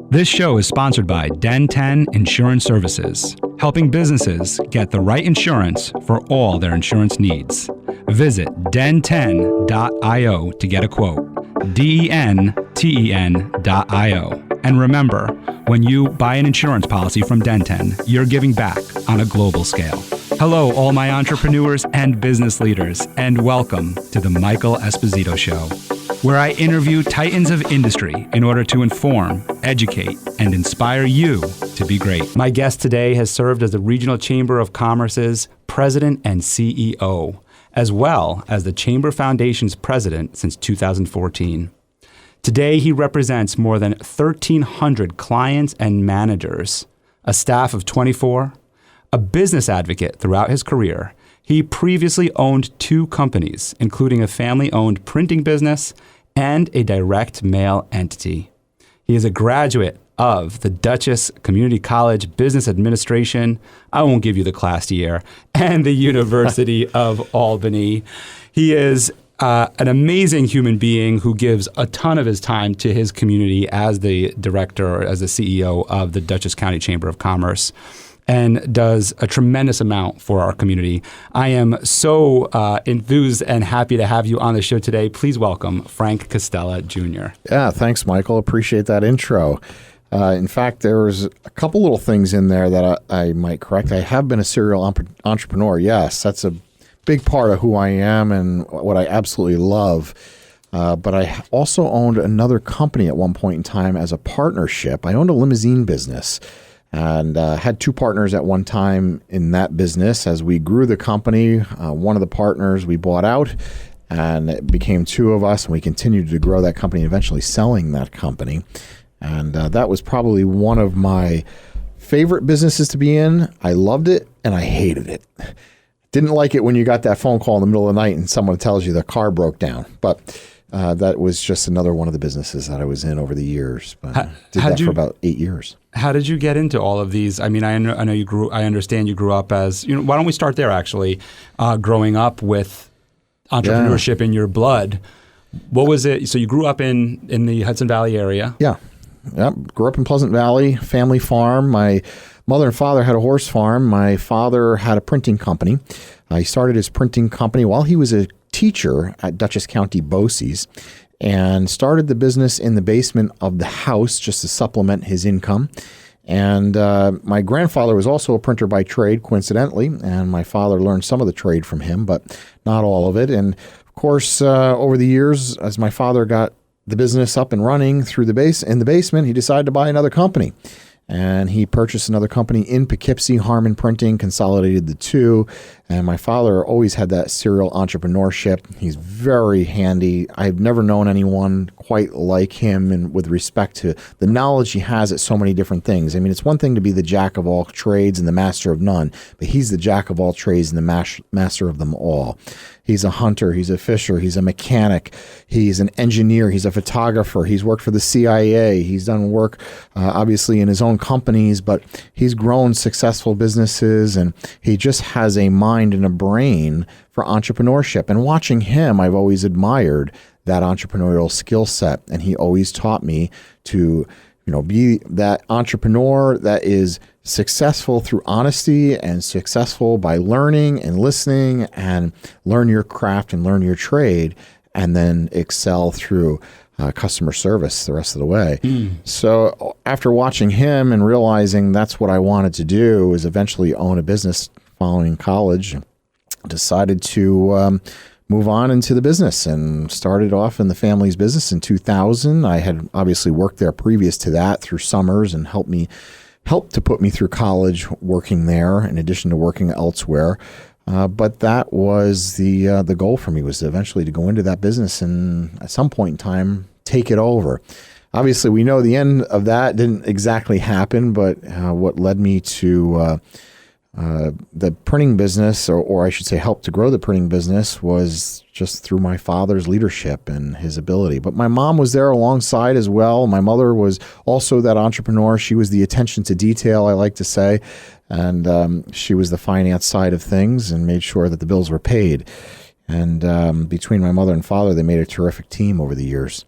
This show is sponsored by Den 10 Insurance Services, helping businesses get the right insurance for all their insurance needs. Visit den10.io to get a quote. DENTEN.io. And remember, when you buy an insurance policy from Den 10, you're giving back on a global scale. Hello, all my entrepreneurs and business leaders, and welcome to the Michael Esposito Show, where I interview titans of industry in order to inform, educate, and inspire you to be great. My guest today has served as the Regional Chamber of Commerce's president and CEO, as well as the Chamber Foundation's president since 2014. Today, he represents more than 1,300 clients and managers, a staff of 24, a business advocate throughout his career. He previously owned 2 companies, including a family-owned printing business and a direct mail entity. He is a graduate of the Dutchess Community College Business Administration, I won't give you the class year, and the University of Albany. He is an amazing human being who gives a ton of his time to his community as the director or as the CEO of the Dutchess County Chamber of Commerce, and does a tremendous amount for our community. I am so enthused and happy to have you on the show today. Please welcome Frank Castella, Jr. Yeah, thanks, Michael. Appreciate that intro. In fact, there's a couple little things in there that I might correct. I have been a serial entrepreneur. Yes, that's a big part of who I am and what I absolutely love. But I also owned another company at one point in time as a partnership. I owned a limousine business. And had 2 partners at one time in that business. As we grew the company, one of the partners we bought out, and it became 2 of us, and we continued to grow that company, eventually selling that company. And that was probably one of my favorite businesses to be in. I loved it, and I hated it. Didn't like it when you got that phone call in the middle of the night and someone tells you the car broke down. But that was just another one of the businesses that I was in over the years. But did that for about 8 years. How did you get into all of these? I mean, I know you grew. I understand you grew up as, why don't we start there actually? Growing up with entrepreneurship in your blood, what was it? So you grew up in the Hudson Valley area. Yeah. Grew up in Pleasant Valley, family farm. My mother and father had a horse farm. My father had a printing company. He started his printing company while he was a teacher at Dutchess County BOCES, and started the business in the basement of the house just to supplement his income. And my grandfather was also a printer by trade, coincidentally, and my father learned some of the trade from him, but not all of it. And of course, over the years, as my father got the business up and running in the basement, he decided to buy another company. And he purchased another company in Poughkeepsie, Harmon Printing, consolidated the 2. And my father always had that serial entrepreneurship. He's very handy. I've never known anyone quite like him, and with respect to the knowledge he has at so many different things. I mean, it's one thing to be the jack of all trades and the master of none, but he's the jack of all trades and the master of them all. He's a hunter, he's a fisher, he's a mechanic, he's an engineer, he's a photographer, he's worked for the CIA, he's done work obviously in his own companies, but he's grown successful businesses, and he just has a mind and a brain for entrepreneurship. And watching him, I've always admired that entrepreneurial skill set, and he always taught me to be that entrepreneur that is successful through honesty and successful by learning and listening, and learn your craft and learn your trade, and then excel through customer service the rest of the way. So after watching him and realizing that's what I wanted to do, is eventually own a business following college, decided to move on into the business and started off in the family's business in 2000. I had obviously worked there previous to that through summers, and helped to put me through college working there in addition to working elsewhere. But that was the goal for me, was eventually to go into that business and at some point in time take it over. Obviously, we know the end of that didn't exactly happen, but what led me to the printing business, or I should say helped to grow the printing business, was just through my father's leadership and his ability. But my mom was there alongside as well. My mother was also that entrepreneur. She was the attention to detail, I like to say, and she was the finance side of things and made sure that the bills were paid. And between my mother and father, they made a terrific team over the years.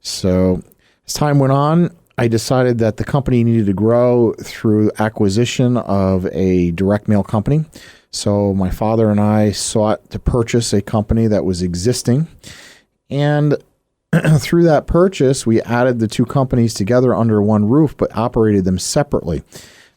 So as time went on, I decided that the company needed to grow through acquisition of a direct mail company. So my father and I sought to purchase a company that was existing. And through that purchase, we added the two companies together under one roof, but operated them separately.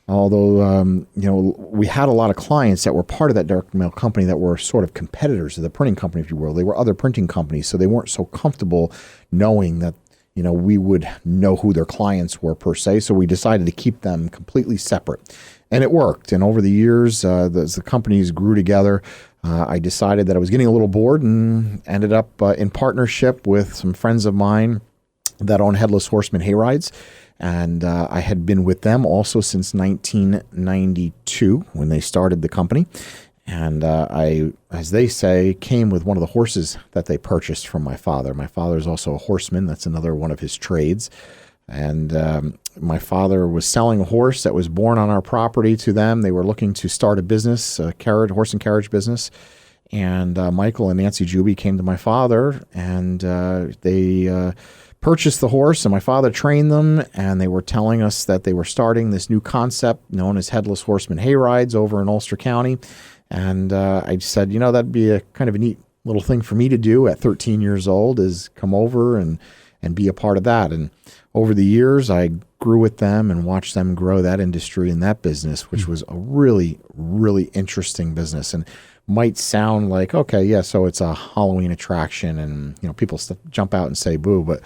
Although, we had a lot of clients that were part of that direct mail company that were sort of competitors of the printing company, if you will. They were other printing companies, so they weren't so comfortable knowing that, we would know who their clients were per se. So we decided to keep them completely separate. And it worked. And over the years, as the companies grew together, I decided that I was getting a little bored and ended up in partnership with some friends of mine that own Headless Horseman hayrides. And I had been with them also since 1992 when they started the company. And I, as they say, came with one of the horses that they purchased from my father. My father is also a horseman. That's another one of his trades. And my father was selling a horse that was born on our property to them. They were looking to start a business, a horse and carriage business. And Michael and Nancy Juby came to my father, and they purchased the horse, and my father trained them, and they were telling us that they were starting this new concept known as Headless Horseman hayrides over in Ulster County. And I said, that'd be a kind of a neat little thing for me to do at 13 years old, is come over and be a part of that. And over the years, I grew with them and watched them grow that industry and that business, which was a really, really interesting business. And might sound like, okay, yeah, so it's a Halloween attraction and, people jump out and say boo, but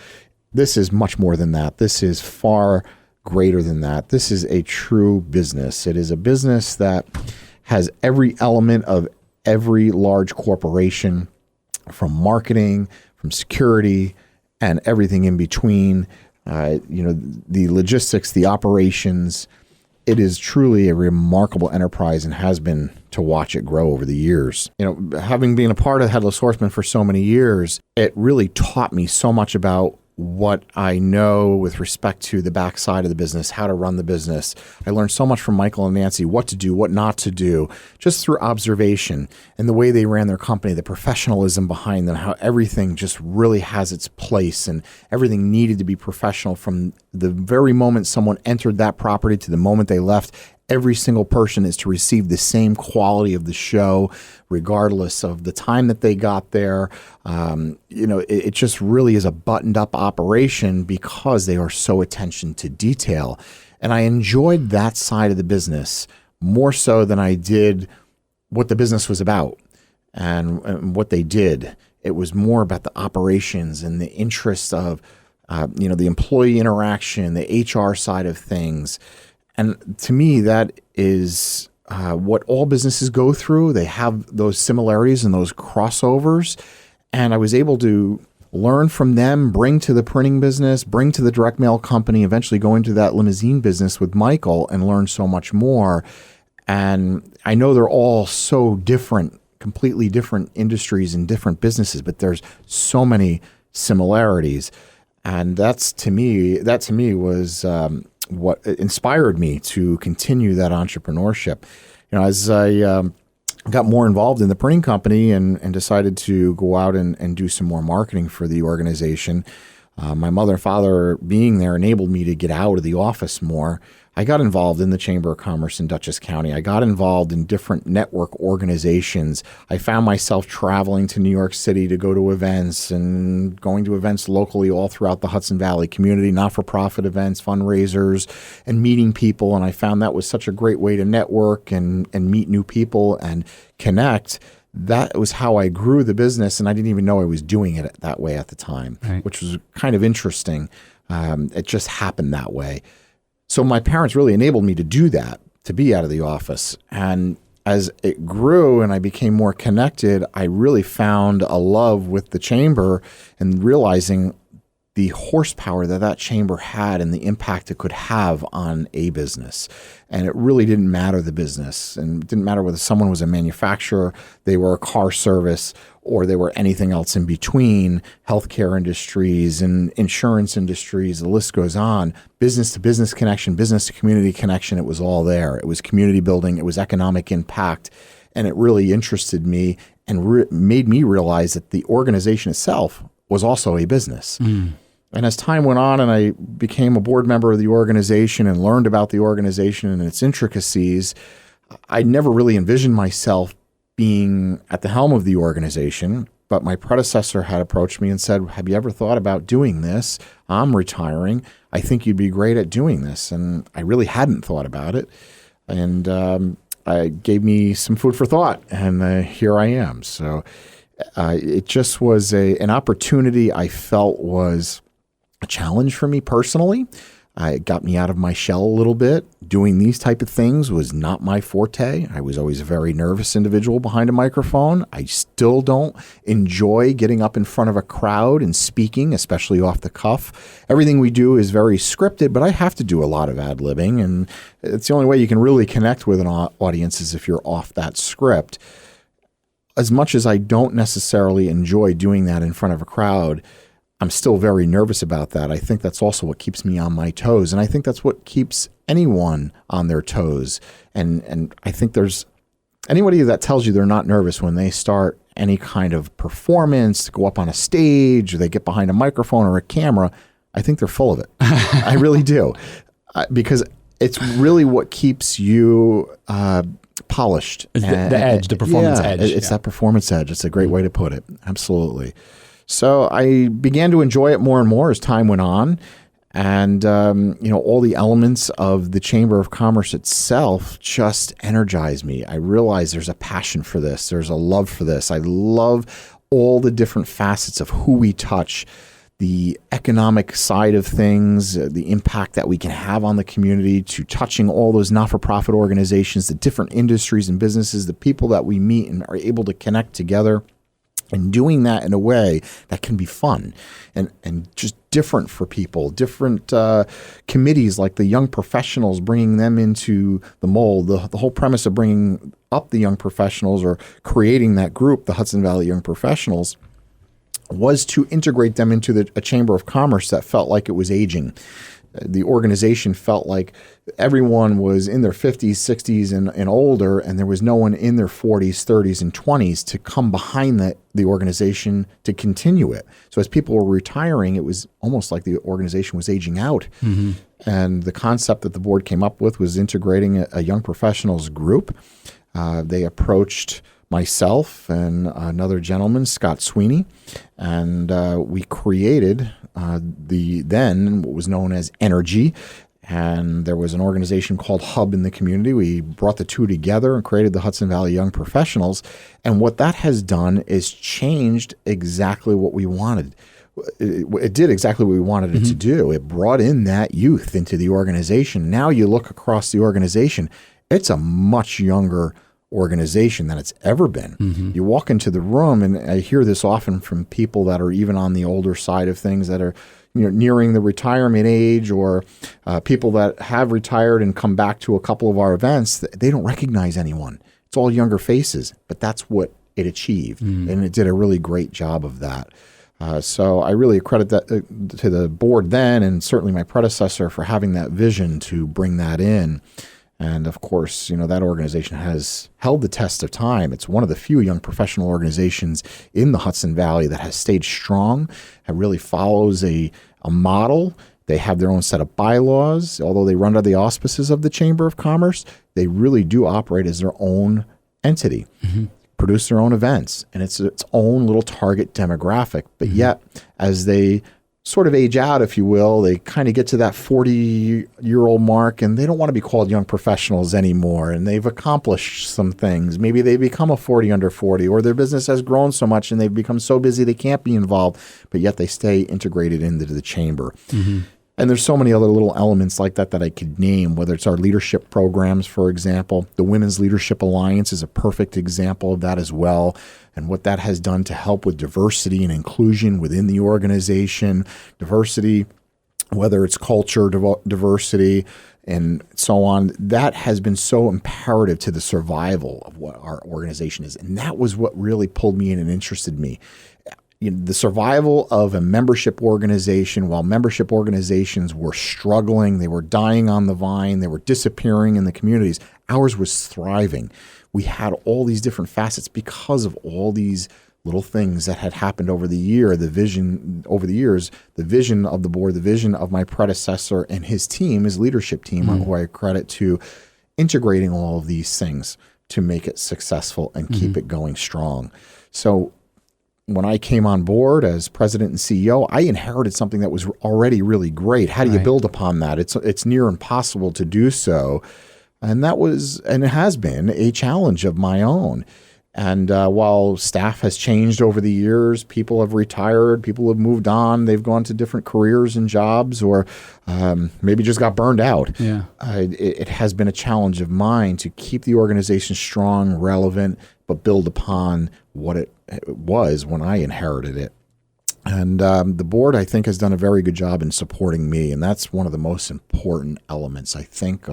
this is much more than that. This is far greater than that. This is a true business. It is a business that has every element of every large corporation, from marketing, from security, and everything in between. The logistics, the operations. It is truly a remarkable enterprise and has been to watch it grow over the years. Having been a part of Headless Horseman for so many years, it really taught me so much about what I know with respect to the backside of the business, how to run the business. I learned so much from Michael and Nancy, what to do, what not to do, just through observation and the way they ran their company, the professionalism behind them, how everything just really has its place and everything needed to be professional from the very moment someone entered that property to the moment they left. Every single person is to receive the same quality of the show, regardless of the time that they got there. It just really is a buttoned up operation because they are so attention to detail. And I enjoyed that side of the business more so than I did what the business was about and what they did. It was more about the operations and the interest of, the employee interaction, the HR side of things. And to me, that is what all businesses go through. They have those similarities and those crossovers. And I was able to learn from them, bring to the printing business, bring to the direct mail company, eventually go into that limousine business with Michael and learn so much more. And I know they're all so different, completely different industries and different businesses, but there's so many similarities. And that to me was what inspired me to continue that entrepreneurship. As I got more involved in the printing company and decided to go out and do some more marketing for the organization, my mother and father being there enabled me to get out of the office more. I got involved in the Chamber of Commerce in Dutchess County. I got involved in different network organizations. I found myself traveling to New York City to go to events and going to events locally all throughout the Hudson Valley community, not-for-profit events, fundraisers, and meeting people. And I found that was such a great way to network and meet new people and connect. That was how I grew the business, and I didn't even know I was doing it that way at the time, right, which was kind of interesting. It just happened that way. So my parents really enabled me to do that, to be out of the office. And as it grew and I became more connected, I really found a love with the chamber and realizing the horsepower that chamber had and the impact it could have on a business. And it really didn't matter the business. And it didn't matter whether someone was a manufacturer, they were a car service, or they were anything else in between, healthcare industries and insurance industries, the list goes on. Business to business connection, business to community connection, it was all there. It was community building, it was economic impact. And it really interested me and made me realize that the organization itself was also a business. And as time went on and I became a board member of the organization and learned about the organization and its intricacies, I never really envisioned myself being at the helm of the organization. But my predecessor had approached me and said, have you ever thought about doing this? I'm retiring. I think you'd be great at doing this. And I really hadn't thought about it. And I gave me some food for thought. And here I am. So it just was an opportunity I felt was a challenge for me personally. It got me out of my shell a little bit. Doing these type of things was not my forte. I was always a very nervous individual behind a microphone. I still don't enjoy getting up in front of a crowd and speaking, especially off the cuff. Everything we do is very scripted, but I have to do a lot of ad-libbing, and it's the only way you can really connect with an audience is if you're off that script. As much as I don't necessarily enjoy doing that in front of a crowd, I'm still very nervous about that. I think that's also what keeps me on my toes. And I think that's what keeps anyone on their toes. And I think there's anybody that tells you they're not nervous when they start any kind of performance, go up on a stage, or they get behind a microphone or a camera, I think they're full of it. I really do. Because it's really what keeps you polished. It's the edge, the performance edge. It's that performance edge. It's a great way to put it. Absolutely. So I began to enjoy it more and more as time went on. And, all the elements of the Chamber of Commerce itself just energized me. I realized there's a passion for this. There's a love for this. I love all the different facets of who we touch, the economic side of things, the impact that we can have on the community, to touching all those not-for-profit organizations, the different industries and businesses, the people that we meet and are able to connect together. And doing that in a way that can be fun and just different for people, different committees like the young professionals, bringing them into the mold. The whole premise of bringing up the young professionals or creating that group, the Hudson Valley Young Professionals, was to integrate them into a Chamber of Commerce that felt like it was aging. The organization felt like everyone was in their 50s, 60s, and older, and there was no one in their 40s, 30s, and 20s to come behind the organization to continue it. So as people were retiring, it was almost like the organization was aging out. Mm-hmm. And the concept that the board came up with was integrating a young professionals group. They approached myself and another gentleman, Scott Sweeney, and we created then what was known as Energy. And there was an organization called Hub in the community. We brought the two together and created the Hudson Valley Young Professionals. And what that has done is changed exactly what we wanted. It did exactly what we wanted it to do. It brought in that youth into the organization. Now you look across the organization, it's a much younger organization than it's ever been. Mm-hmm. You walk into the room, and I hear this often from people that are even on the older side of things, that are nearing the retirement age, or people that have retired and come back to a couple of our events. They don't recognize anyone. It's all younger faces, but that's what it achieved, and it did a really great job of that. So I really credit that to the board then, and certainly my predecessor, for having that vision to bring that in. And of course, that organization has held the test of time. It's one of the few young professional organizations in the Hudson Valley that has stayed strong, and really follows a model. They have their own set of bylaws. Although they run under the auspices of the Chamber of Commerce, they really do operate as their own entity, produce their own events, and it's its own little target demographic. But yet, as they sort of age out, if you will, they kind of get to that 40-year-old mark, and they don't want to be called young professionals anymore, and they've accomplished some things. Maybe they become a 40 under 40, or their business has grown so much and they've become so busy they can't be involved, but yet they stay integrated into the chamber. And there's so many other little elements like that I could name, whether it's our leadership programs, for example. The Women's Leadership Alliance is a perfect example of that as well, and what that has done to help with diversity and inclusion within the organization. Diversity, whether it's culture diversity and so on, that has been so imperative to the survival of what our organization is. And that was what really pulled me in and interested me. The survival of a membership organization, while membership organizations were struggling, they were dying on the vine, they were disappearing in the communities, ours was thriving. We had all these different facets because of all these little things that had happened over the years, the vision of the board, the vision of my predecessor and his team, his leadership team, who I credit to integrating all of these things to make it successful and keep it going strong. So when I came on board as president and CEO, I inherited something that was already really great. How do you build upon that? It's near impossible to do so. And that was, and it has been, a challenge of my own. And while staff has changed over the years, people have retired, people have moved on, they've gone to different careers and jobs, or maybe just got burned out. Yeah. It has been a challenge of mine to keep the organization strong, relevant, but build upon what it was when I inherited it. And the board, I think, has done a very good job in supporting me. And that's one of the most important elements, I think,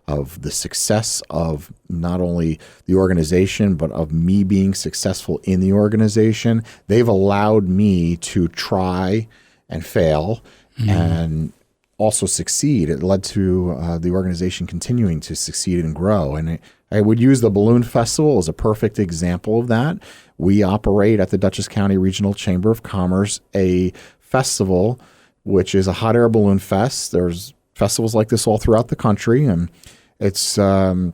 of the success of not only the organization, but of me being successful in the organization. They've allowed me to try and fail and also succeed. It led to the organization continuing to succeed and grow. And I would use the Balloon Festival as a perfect example of that. We operate at the Dutchess County Regional Chamber of Commerce a festival, which is a hot air balloon fest. There's festivals like this all throughout the country, and it's known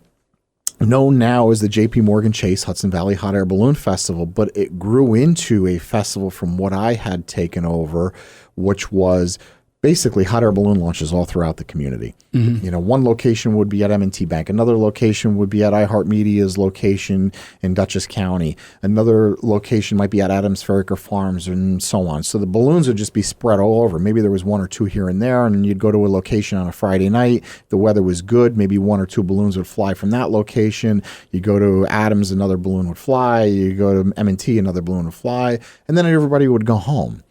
now as the J.P. Morgan Chase Hudson Valley Hot Air Balloon Festival, but it grew into a festival from what I had taken over, which was basically hot air balloon launches all throughout the community. You know, one location would be at M&T Bank. Another location would be at iHeartMedia's location in Dutchess County. Another location might be at Adams Ferricker Farms and so on. So the balloons would just be spread all over. Maybe there was one or two here and there, and you'd go to a location on a Friday night. The weather was good. Maybe one or two balloons would fly from that location. You go to Adams, another balloon would fly. You go to M&T, another balloon would fly. And then everybody would go home.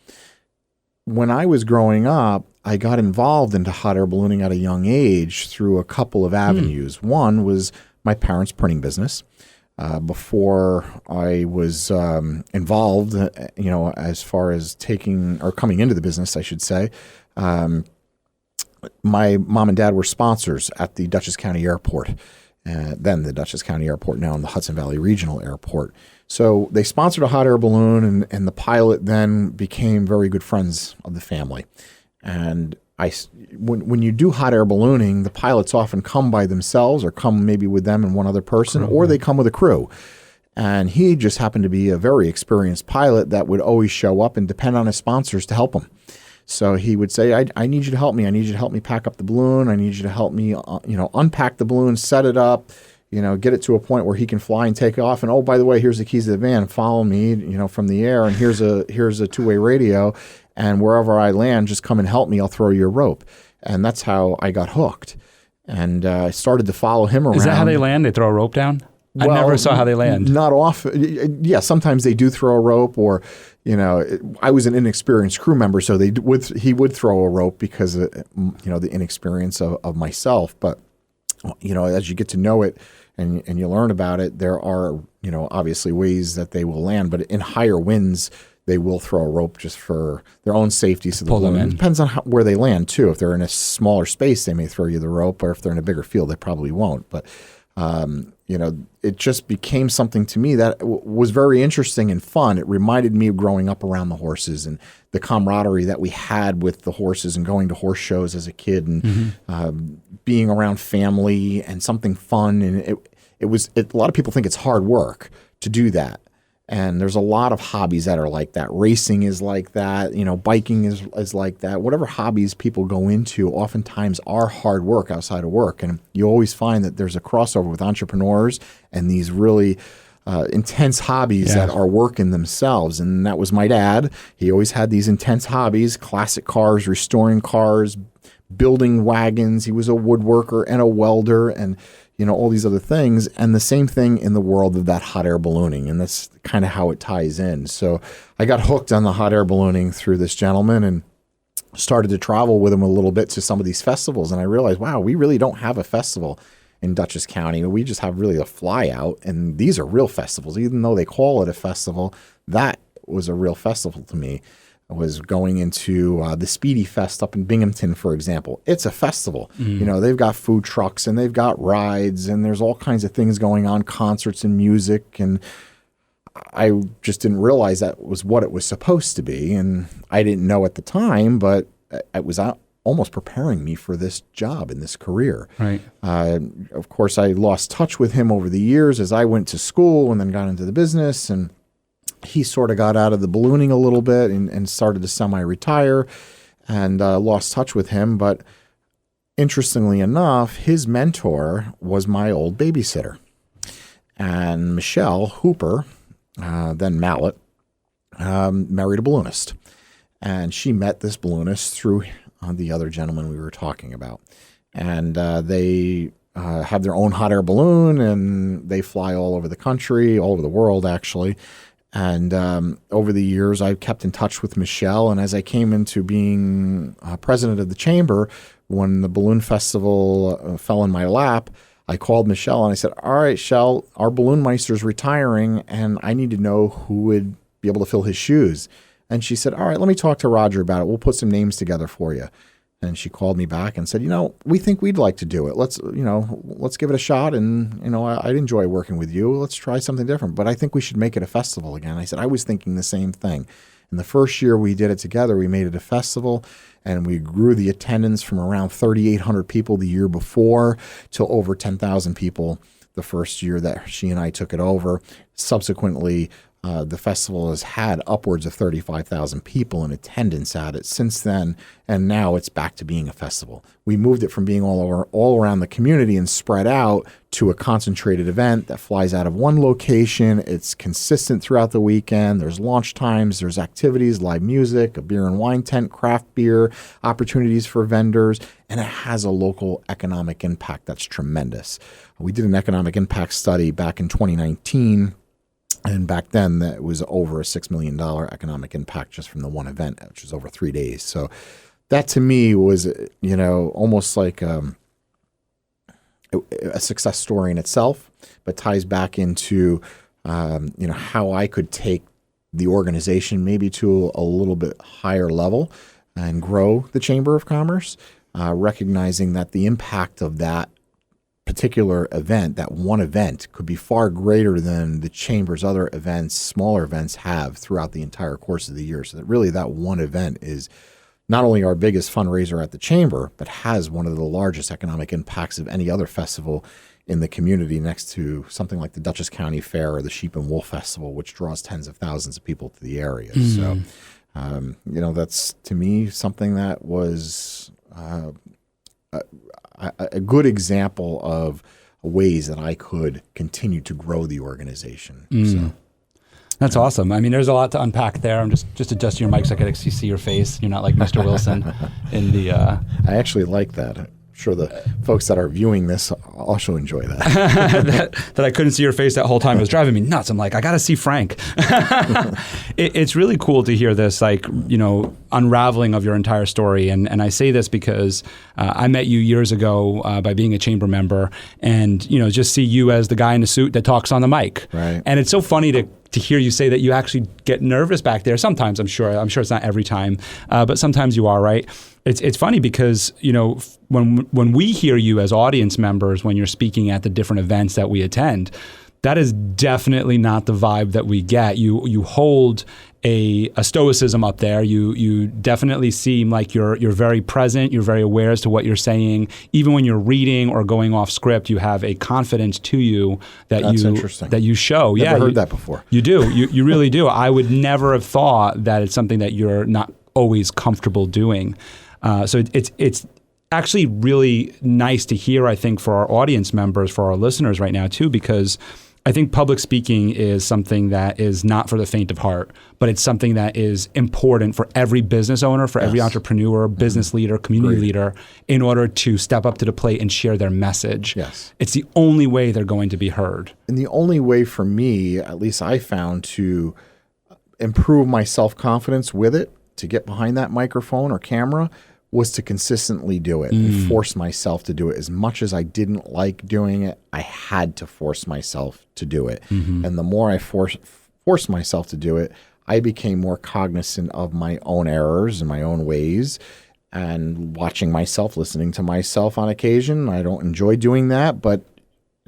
When I was growing up, I got involved into hot air ballooning at a young age through a couple of avenues. One was my parents' printing business. Before I was involved, you know, as far as coming into the business, I should say, my mom and dad were sponsors at the Dutchess County Airport, then the Dutchess County Airport, now in the Hudson Valley Regional Airport. So they sponsored a hot air balloon, and the pilot then became very good friends of the family. And when you do hot air ballooning, the pilots often come by themselves, or come maybe with them and one other person, or they come with a crew. And he just happened to be a very experienced pilot that would always show up and depend on his sponsors to help him. So he would say, I need you to help me. I need you to help me pack up the balloon. I need you to help me, unpack the balloon, set it up, get it to a point where he can fly and take off. And, oh, by the way, here's the keys to the van. Follow me, from the air. And here's a two-way radio. And wherever I land, just come and help me. I'll throw you a rope. And that's how I got hooked. And I started to follow him around. Is that how they land? They throw a rope down? I never saw how they land. Not often. Yeah, sometimes they do throw a rope, or, I was an inexperienced crew member, so he would throw a rope because of, the inexperience of myself. But, as you get to know it and you learn about it, there are, obviously ways that they will land. But in higher winds, they will throw a rope just for their own safety. So the balloon, it depends on where they land, too. If they're in a smaller space, they may throw you the rope, or if they're in a bigger field, they probably won't. But, it just became something to me that was very interesting and fun. It reminded me of growing up around the horses and the camaraderie that we had with the horses, and going to horse shows as a kid, and being around family and something fun. And a lot of people think it's hard work to do that. And there's a lot of hobbies that are like that. Racing is like that. Biking is like that. Whatever hobbies people go into oftentimes are hard work outside of work. And you always find that there's a crossover with entrepreneurs and these really intense hobbies that are work in themselves. And that was my dad. He always had these intense hobbies: classic cars, restoring cars, building wagons. He was a woodworker and a welder, and all these other things. And the same thing in the world of that hot air ballooning. And that's kind of how it ties in. So I got hooked on the hot air ballooning through this gentleman, and started to travel with him a little bit to some of these festivals. And I realized, wow, we really don't have a festival in Dutchess County. We just have really a fly out. And these are real festivals. Even though they call it a festival, that was a real festival to me. Was going into the Speedy Fest up in Binghamton, for example. It's a festival. They've got food trucks, and they've got rides, and there's all kinds of things going on, concerts and music. And I just didn't realize that was what it was supposed to be. And I didn't know at the time, but it was almost preparing me for this job and this career. Right. Of course, I lost touch with him over the years as I went to school and then got into the business. And he sort of got out of the ballooning a little bit and started to semi-retire, and lost touch with him. But interestingly enough, his mentor was my old babysitter. And Michelle Hooper, then Mallet, married a balloonist. And she met this balloonist through the other gentleman we were talking about. And they have their own hot air balloon, and they fly all over the country, all over the world, actually. And over the years, I kept in touch with Michelle. And as I came into being president of the chamber, when the balloon festival fell in my lap, I called Michelle and I said, all right, Shell, our balloon meister's retiring, and I need to know who would be able to fill his shoes. And she said, all right, let me talk to Roger about it. We'll put some names together for you. And she called me back and said, we think we'd like to do it. Let's give it a shot. And, I'd enjoy working with you. Let's try something different. But I think we should make it a festival again. I said, I was thinking the same thing. And the first year we did it together, we made it a festival, and we grew the attendance from around 3,800 people the year before to over 10,000 people the first year that she and I took it over. Subsequently, the festival has had upwards of 35,000 people in attendance at it since then, and now it's back to being a festival. We moved it from being all around the community and spread out to a concentrated event that flies out of one location. It's consistent throughout the weekend. There's launch times, there's activities, live music, a beer and wine tent, craft beer, opportunities for vendors, and it has a local economic impact that's tremendous. We did an economic impact study back in 2019. And back then, that was over a $6 million economic impact just from the one event, which was over 3 days. So that to me was, almost like a success story in itself, but ties back into, how I could take the organization maybe to a little bit higher level and grow the Chamber of Commerce, recognizing that the impact of that particular event, that one event, could be far greater than the Chamber's other events, smaller events, have throughout the entire course of the year. So that really that one event is not only our biggest fundraiser at the Chamber, but has one of the largest economic impacts of any other festival in the community, next to something like the Dutchess County Fair or the Sheep and Wool Festival, which draws tens of thousands of people to the area. So, that's, to me, something that was a good example of ways that I could continue to grow the organization. So, that's awesome. I mean, there's a lot to unpack there. I'm just adjusting your mic so I could actually see your face. You're not like Mr. Wilson in the. I actually like that. I'm sure the folks that are viewing this also enjoy that. that I couldn't see your face that whole time. It was driving me nuts. I'm like, I got to see Frank. It's really cool to hear this, unraveling of your entire story. And I say this because I met you years ago by being a chamber member, and, just see you as the guy in the suit that talks on the mic. Right. And it's so funny to hear you say that you actually get nervous back there. Sometimes, I'm sure it's not every time, but sometimes you are, right? It's funny because, when we hear you as audience members, when you're speaking at the different events that we attend, that is definitely not the vibe that we get. You hold a stoicism up there. You definitely seem like you're very present. You're very aware as to what you're saying. Even when you're reading or going off script, you have a confidence to you that you show. Never heard that before. You do. You really do. I would never have thought that it's something that you're not always comfortable doing. So it's actually really nice to hear, I think, for our audience members, for our listeners right now too, because I think public speaking is something that is not for the faint of heart, but it's something that is important for every business owner, for every entrepreneur, business leader, community leader, in order to step up to the plate and share their message. Yes. It's the only way they're going to be heard. And the only way for me, at least I found, to improve my self-confidence with it, to get behind that microphone or camera, was to consistently do it and force myself to do it. As much as I didn't like doing it, I had to force myself to do it. And the more I forced myself to do it, I became more cognizant of my own errors and my own ways, and watching myself, listening to myself on occasion. I don't enjoy doing that, but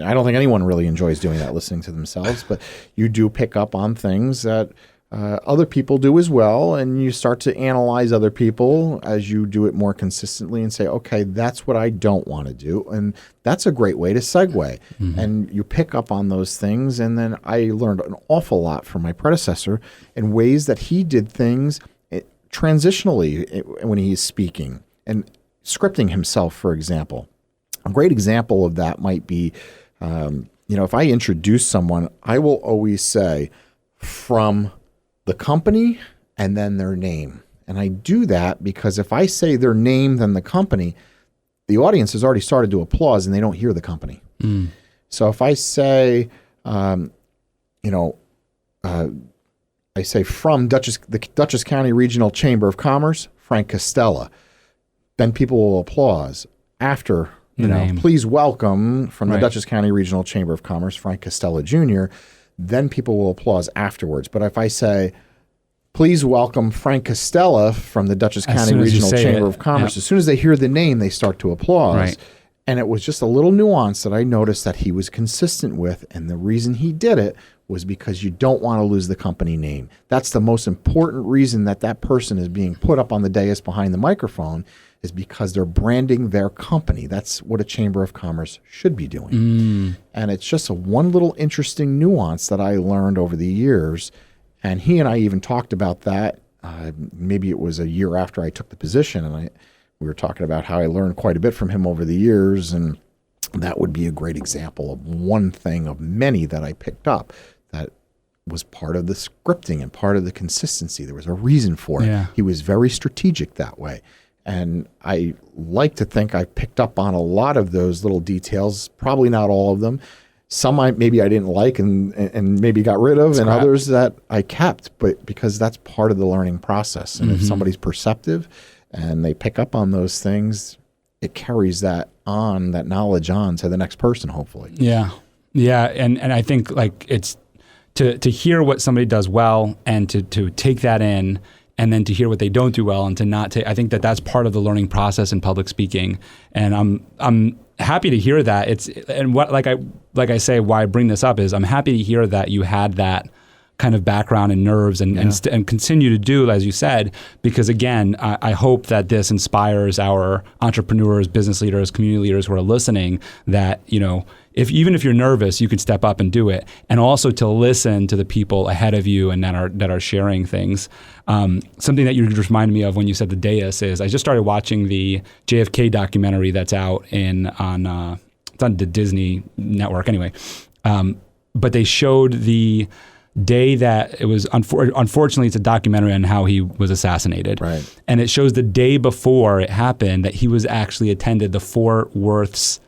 I don't think anyone really enjoys doing that, listening to themselves, but you do pick up on things that other people do as well, and you start to analyze other people as you do it more consistently and say, okay, that's what I don't want to do, and that's a great way to segue. And you pick up on those things, and then I learned an awful lot from my predecessor in ways that he did things transitionally when he's speaking and scripting himself, for example. A great example of that might be, if I introduce someone, I will always say from the company and then their name. And I do that because if I say their name, then the company, the audience has already started to applaud and they don't hear the company. So if I say, I say from the Dutchess County Regional Chamber of Commerce, Frank Castella, then people will applaud. After, please welcome from the Dutchess County Regional Chamber of Commerce, Frank Castella Jr., then people will applaud afterwards. But if I say, please welcome Frank Castella from the Dutchess County Regional Chamber of Commerce, as soon as they hear the name, they start to applaud. Right. And it was just a little nuance that I noticed that he was consistent with. And the reason he did it was because you don't want to lose the company name. That's the most important reason that person is being put up on the dais behind the microphone, is because they're branding their company. That's what a Chamber of Commerce should be doing. And it's just one little interesting nuance that I learned over the years. And he and I even talked about that. Maybe it was a year after I took the position, and we were talking about how I learned quite a bit from him over the years. And that would be a great example of one thing of many that I picked up that was part of the scripting and part of the consistency. There was a reason for it. Yeah. He was very strategic that way. And I like to think I picked up on a lot of those little details, probably not all of them. Some maybe I didn't like and maybe got rid of, and others that I kept, but because that's part of the learning process. And if somebody's perceptive and they pick up on those things, it carries that knowledge on to the next person, hopefully. Yeah. Yeah. And I think like it's to hear what somebody does well and to take that in, and then to hear what they don't do well and to not take. I think that's part of the learning process in public speaking. And I'm happy to hear that. Like I say, why I bring this up is I'm happy to hear that you had that kind of background and nerves and continue to do, as you said, because again, I hope that this inspires our entrepreneurs, business leaders, community leaders who are listening, that, even if you're nervous, you can step up and do it. And also to listen to the people ahead of you and that are sharing things. Something that you just reminded me of when you said the dais is I just started watching the JFK documentary that's out on the Disney network anyway. But they showed the day that it was, unfortunately, it's a documentary on how he was assassinated. Right. And it shows the day before it happened that he was actually attended the Fort Worth's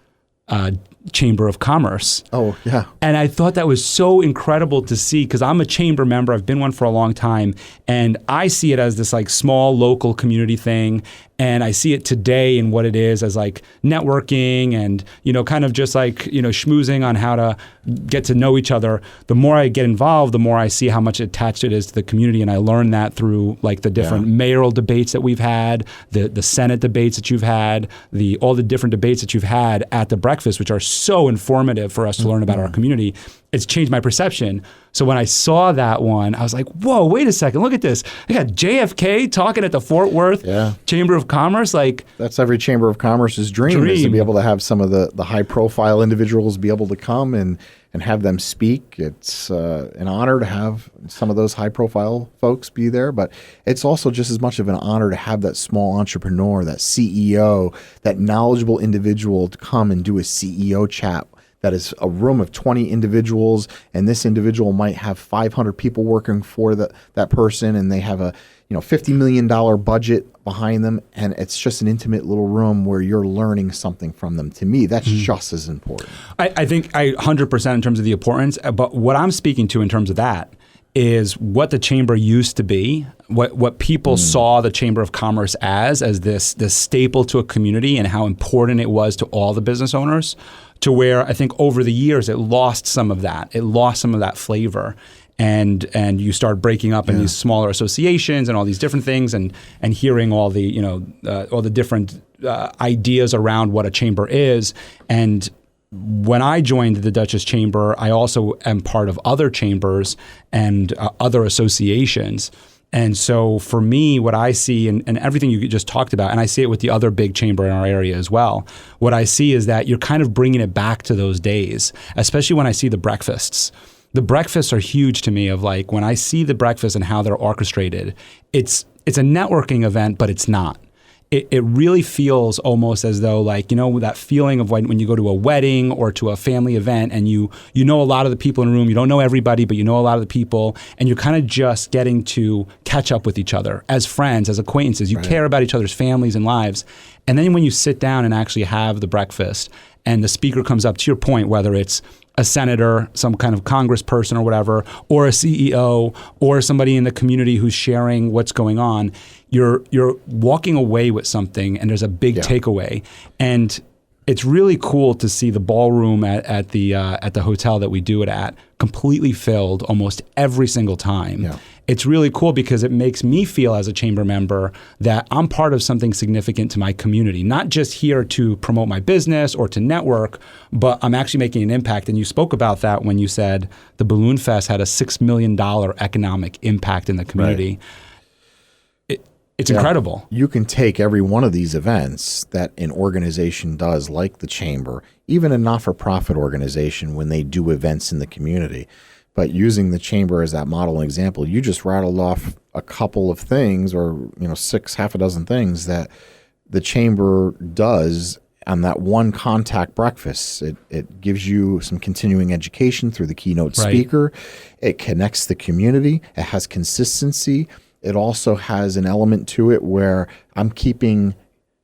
Chamber of Commerce. Oh, yeah. And I thought that was so incredible to see, because I'm a chamber member. I've been one for a long time. And I see it as this like small local community thing. And I see it today in what it is as like networking and, kind of just like, schmoozing on how to get to know each other. The more I get involved, the more I see how much attached it is to the community. And I learned that through like the different mayoral debates that we've had, the Senate debates that you've had, all the different debates that you've had at the breakfast, which are so informative for us to learn about our community. It's changed my perception. So when I saw that one, I was like, whoa, wait a second, look at this. I got JFK talking at the Fort Worth Chamber of Commerce. Like, that's every Chamber of Commerce's dream. Is to be able to have some of the high profile individuals be able to come and have them speak. It's an honor to have some of those high profile folks be there, but it's also just as much of an honor to have that small entrepreneur, that CEO, that knowledgeable individual to come and do a CEO chat. That is a room of 20 individuals, and this individual might have 500 people working for that person, and they have a $50 million budget behind them, and it's just an intimate little room where you're learning something from them. To me, that's just as important. I think 100% in terms of the importance, but what I'm speaking to in terms of that is what the chamber used to be, what people saw the Chamber of Commerce as this staple to a community, and how important it was to all the business owners, to where I think over the years it lost some of that. It lost some of that flavor. And you start breaking up in these smaller associations and all these different things, and hearing all the different ideas around what a chamber is. And when I joined the Dutchess Chamber, I also am part of other chambers and other associations. And so for me, what I see and everything you just talked about, and I see it with the other big chamber in our area as well, what I see is that you're kind of bringing it back to those days, especially when I see the breakfasts. The breakfasts are huge to me of like, when I see the breakfasts and how they're orchestrated, it's a networking event, but it's not. It really feels almost as though like, that feeling of when you go to a wedding or to a family event and you know a lot of the people in the room, you don't know everybody, but you know a lot of the people, and you're kind of just getting to catch up with each other as friends, as acquaintances. You care about each other's families and lives. And then when you sit down and actually have the breakfast and the speaker comes up, to your point, whether it's a senator, some kind of congressperson or whatever, or a CEO, or somebody in the community who's sharing what's going on, you're walking away with something, and there's a big takeaway. And it's really cool to see the ballroom at the hotel that we do it at completely filled almost every single time. Yeah. It's really cool because it makes me feel as a chamber member that I'm part of something significant to my community, not just here to promote my business or to network, but I'm actually making an impact. And you spoke about that when you said the Balloon Fest had a $6 million economic impact in the community. Right. It's incredible. You can take every one of these events that an organization does, like the chamber, even a not-for-profit organization when they do events in the community. But using the chamber as that model and example, you just rattled off a couple of things, or half a dozen things that the chamber does on that one contact breakfast. It gives you some continuing education through the keynote speaker. It connects the community. It has consistency. It also has an element to it where I'm keeping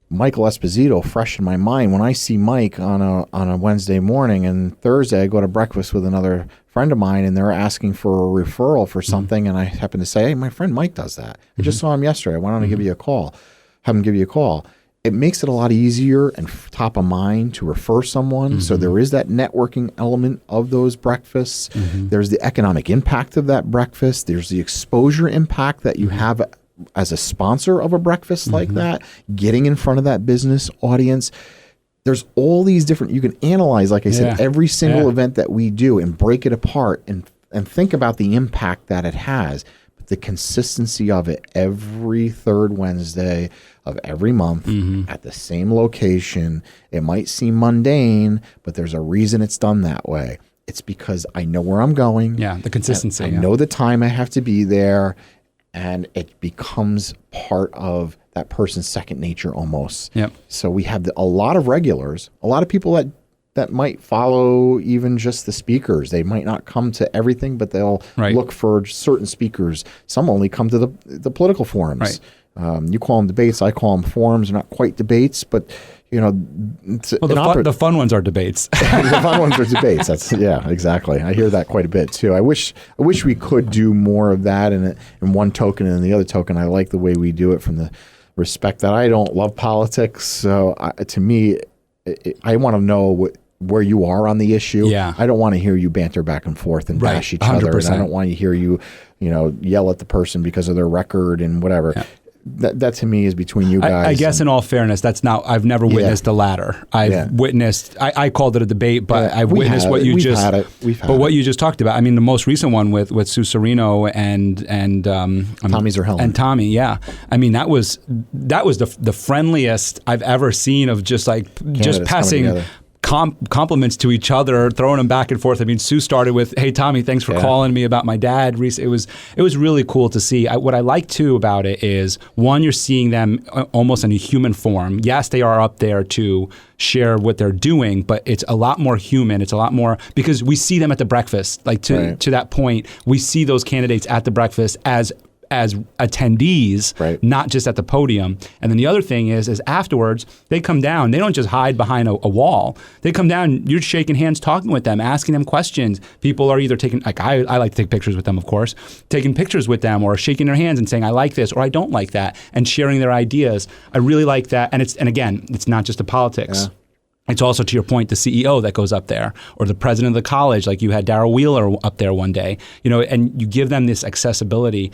Michael Esposito fresh in my mind. When I see Mike on a Wednesday morning, and Thursday I go to breakfast with another friend of mine and they're asking for a referral for something, and I happen to say, hey, my friend Mike does that. I just saw him yesterday. Why don't I give you a call? Have him give you a call. It makes it a lot easier and top of mind to refer someone. So there is that networking element of those breakfasts. There's the economic impact of that breakfast. There's the exposure impact that you have as a sponsor of a breakfast like that, getting in front of that business audience. There's all these different, you can analyze, like I said, every single event that we do and break it apart and think about the impact that it has. But the consistency of it every third Wednesday of every month at the same location. It might seem mundane, but there's a reason it's done that way. It's because I know where I'm going. Yeah, the consistency. I know the time I have to be there, and it becomes part of that person's second nature almost. Yep. So we have a lot of regulars, a lot of people that might follow even just the speakers. They might not come to everything, but they'll look for certain speakers. Some only come to the political forums. You call them debates, I call them forums. They're not quite debates, but the fun ones are debates. The fun ones are debates. Exactly. I hear that quite a bit too. I wish we could do more of that in one token, and in the other token, I like the way we do it from the respect that I don't love politics. So to me, I want to know where you are on the issue. Yeah. I don't want to hear you banter back and forth and bash each 100%. Other. And I don't want to hear you, yell at the person because of their record and whatever. Yeah. That to me is between you guys. I guess in all fairness, I've never witnessed the latter. I've witnessed, I called it a debate, but I've witnessed what you just, what you just talked about. I mean, the most recent one with Sue Serino and Tommy Zerhelman. And Tommy, I mean, that was the friendliest I've ever seen of just passing compliments to each other, throwing them back and forth. I mean, Sue started with, "Hey Tommy, thanks for calling me about my dad." It was really cool to see. What I like too about it is, one, you're seeing them almost in a human form. Yes, they are up there to share what they're doing, but it's a lot more human. It's a lot more, because we see them at the breakfast. To that point, we see those candidates at the breakfast as attendees, not just at the podium. And then the other thing is afterwards, they come down. They don't just hide behind a wall. They come down, you're shaking hands, talking with them, asking them questions. People are either taking, I like to take pictures with them, of course, taking pictures with them or shaking their hands and saying, I like this or I don't like that, and sharing their ideas. I really like that. And again, it's not just the politics. It's also, to your point, the CEO that goes up there, or the president of the college, like you had Darryl Wheeler up there one day, and you give them this accessibility.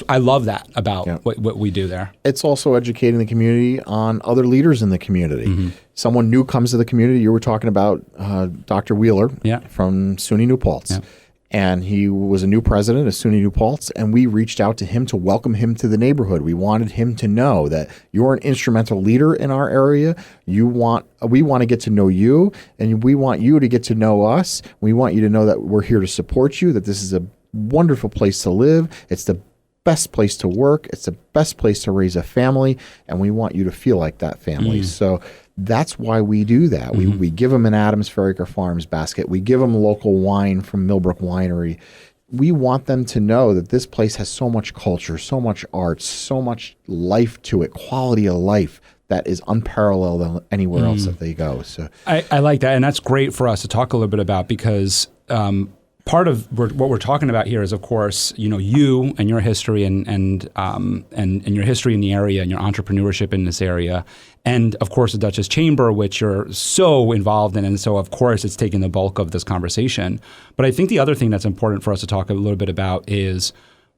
I love that about what we do there. It's also educating the community on other leaders in the community. Someone new comes to the community. You were talking about Dr. Wheeler from SUNY New Paltz. Yeah. And he was a new president of SUNY New Paltz, and we reached out to him to welcome him to the neighborhood. We wanted him to know that you're an instrumental leader in our area. We want to get to know you, and we want you to get to know us. We want you to know that we're here to support you, that this is a wonderful place to live. It's the best place to work. It's the best place to raise a family, and we want you to feel like that family. So that's why we do that. We give them an Adams Fairacre Farms basket. We give them local wine from Millbrook Winery. We want them to know that this place has so much culture, so much art, so much life to it, quality of life that is unparalleled anywhere else that they go. So I like that, and that's great for us to talk a little bit about, because part of what we're talking about here is, of course, you and your history and your history in the area and your entrepreneurship in this area, and of course the Dutchess Chamber, which you're so involved in, and so of course it's taking the bulk of this conversation. But I think the other thing that's important for us to talk a little bit about is,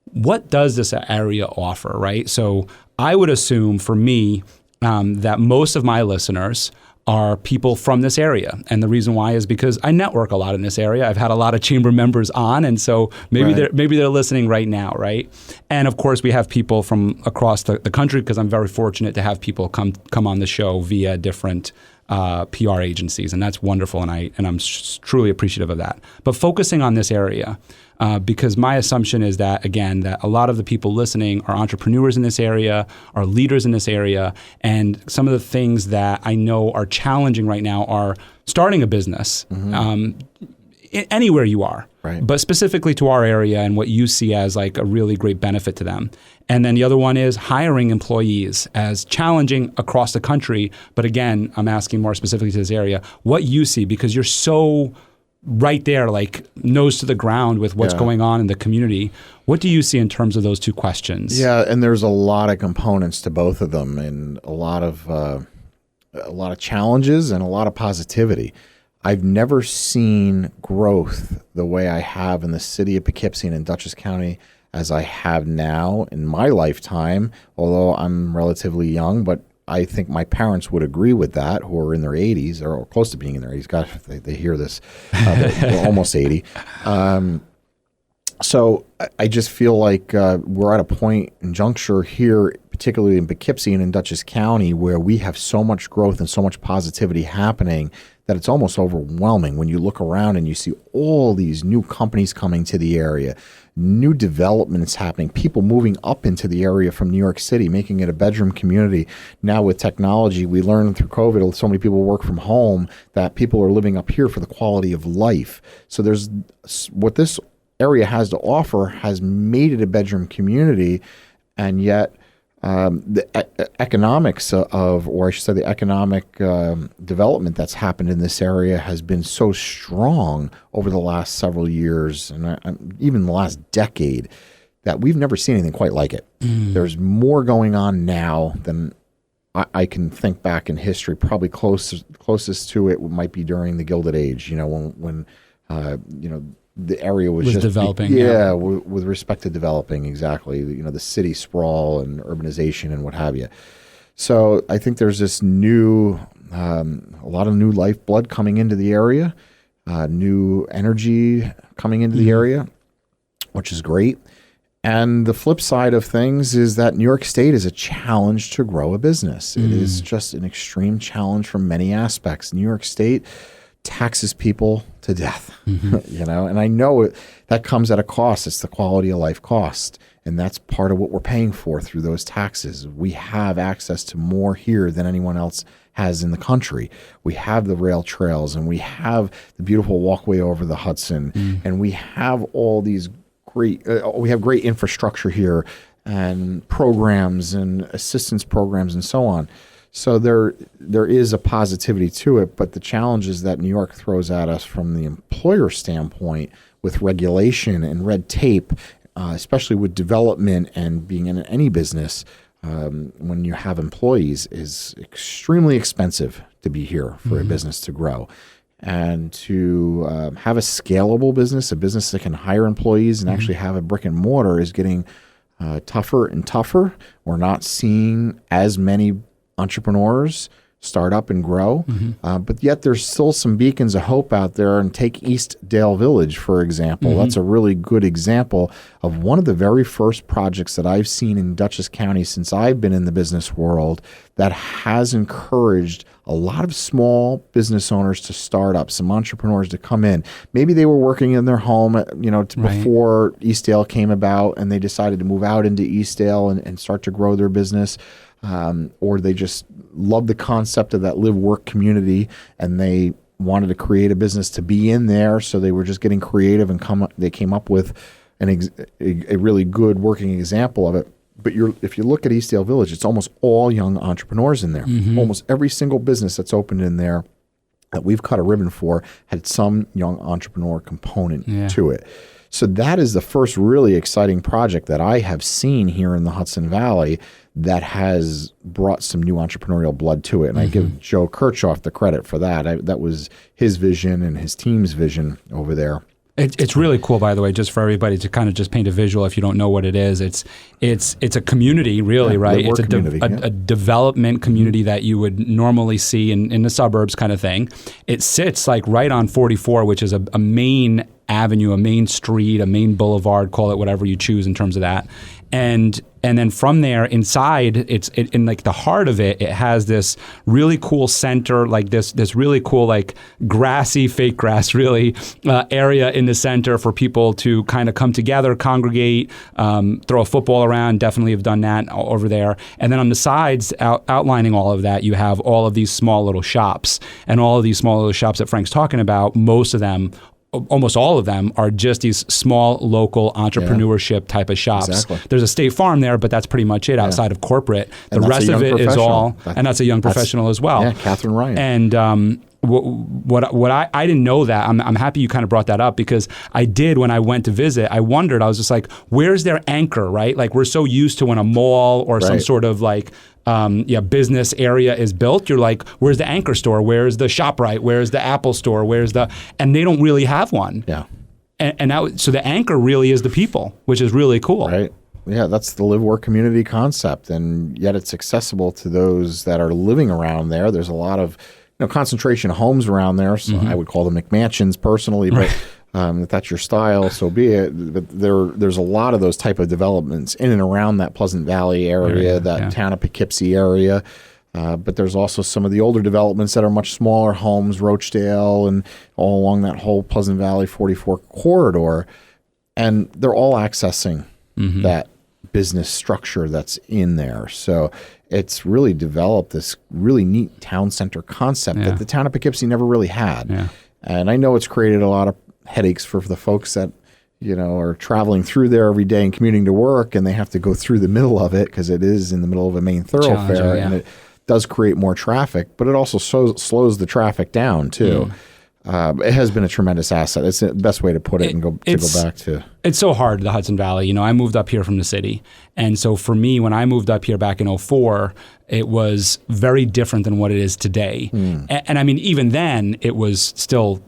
what does this area offer, right? So I would assume, for me, that most of my listeners are people from this area. And the reason why is because I network a lot in this area. I've had a lot of chamber members on, and so maybe they're listening right now, right? And of course, we have people from across the country, because I'm very fortunate to have people come on the show via different PR agencies, and that's wonderful, and I'm truly appreciative of that. But focusing on this area, because my assumption is that, again, that a lot of the people listening are entrepreneurs in this area, are leaders in this area, and some of the things that I know are challenging right now are starting a business anywhere you are, but specifically to our area and what you see as like a really great benefit to them. And then the other one is hiring employees, as challenging across the country. But again, I'm asking more specifically to this area, what you see, because you're so right there, like nose to the ground with what's going on in the community. What do you see in terms of those two questions? Yeah, and there's a lot of components to both of them, and a lot of challenges and a lot of positivity. I've never seen growth the way I have in the city of Poughkeepsie and in Dutchess County as I have now in my lifetime, although I'm relatively young, but I think my parents would agree with that, who are in their 80s or close to being in their 80s. Gosh, if they hear this, they're almost 80. So I just feel like we're at a point in juncture here, particularly in Poughkeepsie and in Dutchess County, where we have so much growth and so much positivity happening that it's almost overwhelming when you look around and you see all these new companies coming to the area, new developments happening, people moving up into the area from New York City, making it a bedroom community. Now with technology, we learned through COVID, so many people work from home, that people are living up here for the quality of life. So there's what this area has to offer has made it a bedroom community, and yet the economics of, or I should say the economic development that's happened in this area has been so strong over the last several years, and even the last decade, that we've never seen anything quite like it. There's more going on now than I can think back in history. Probably closest to it might be during the Gilded Age, when the area was just developing. With respect to developing, exactly. The city sprawl and urbanization and what have you. So I think there's this new, a lot of new lifeblood coming into the area, new energy coming into the area, which is great. And the flip side of things is that New York State is a challenge to grow a business. It is just an extreme challenge from many aspects. New York State taxes people to death, and I know that comes at a cost. It's the quality of life cost, and that's part of what we're paying for through those taxes. We have access to more here than anyone else has in the country. We have the rail trails, and we have the beautiful walkway over the Hudson, and we have all these great infrastructure here, and programs and assistance programs and so on. So there is a positivity to it, but the challenges that New York throws at us from the employer standpoint with regulation and red tape, especially with development and being in any business, when you have employees, is extremely expensive to be here for a business to grow. And to have a scalable business, a business that can hire employees and actually have a brick and mortar is getting tougher and tougher. We're not seeing as many entrepreneurs start up and grow, but yet there's still some beacons of hope out there. And take Eastdale Village, for example. That's a really good example of one of the very first projects that I've seen in Dutchess County since I've been in the business world that has encouraged a lot of small business owners to start up, some entrepreneurs to come in. Maybe they were working in their home, before Eastdale came about, and they decided to move out into Eastdale and start to grow their business. Or they just love the concept of that live-work community, and they wanted to create a business to be in there. So they were just getting creative, and they came up with a really good working example of it. But if you look at Eastdale Village, it's almost all young entrepreneurs in there. Almost every single business that's opened in there that we've cut a ribbon for had some young entrepreneur component to it. So that is the first really exciting project that I have seen here in the Hudson Valley that has brought some new entrepreneurial blood to it. And I give Joe Kirchhoff the credit for that. That was his vision and his team's vision over there. It's really cool, by the way, just for everybody to kind of just paint a visual if you don't know what it is. It's a community, really, right? It's a development community that you would normally see in the suburbs kind of thing. It sits like right on 44, which is a main avenue, a main street, a main boulevard, call it whatever you choose in terms of that. And then from there inside, it's in like the heart of it, it has this really cool center, like this really cool like grassy, fake grass really, area in the center for people to kind of come together, congregate, throw a football around. Definitely have done that over there. And then on the sides, outlining all of that, you have all of these small little shops. And all of these small little shops that Frank's talking about, most of them, almost all of them, are just these small local entrepreneurship type of shops. Exactly. There's a State Farm there, but that's pretty much it outside of corporate. The rest of it is all, and that's a young professional as well. Yeah, Catherine Ryan. And what I didn't know that. I'm happy you kind of brought that up, because I did when I went to visit. I wondered, I was just like, where's their anchor, right? Like we're so used to when a mall or some sort of like business area is built, you're like, where's the anchor store? Where's the ShopRite? Where's the Apple store? And they don't really have one. Yeah. So the anchor really is the people, which is really cool. Right. Yeah, that's the live-work community concept, and yet it's accessible to those that are living around there. There's a lot of concentration of homes around there. So I would call them McMansions personally, but if that's your style, so be it. But there's a lot of those type of developments in and around that Pleasant Valley area, town of Poughkeepsie area. But there's also some of the older developments that are much smaller homes, Rochdale, and all along that whole Pleasant Valley 44 corridor. And they're all accessing that business structure that's in there. So it's really developed this really neat town center concept that the town of Poughkeepsie never really had. Yeah. And I know it's created a lot of headaches for the folks that are traveling through there every day and commuting to work, and they have to go through the middle of it because it is in the middle of a main thoroughfare, and it does create more traffic, but it also slows the traffic down too. It has been a tremendous asset. It's the best way to put it, and go back to. It's so hard, the Hudson Valley. I moved up here from the city. And so for me, when I moved up here back in 2004, it was very different than what it is today. And I mean, even then, it was still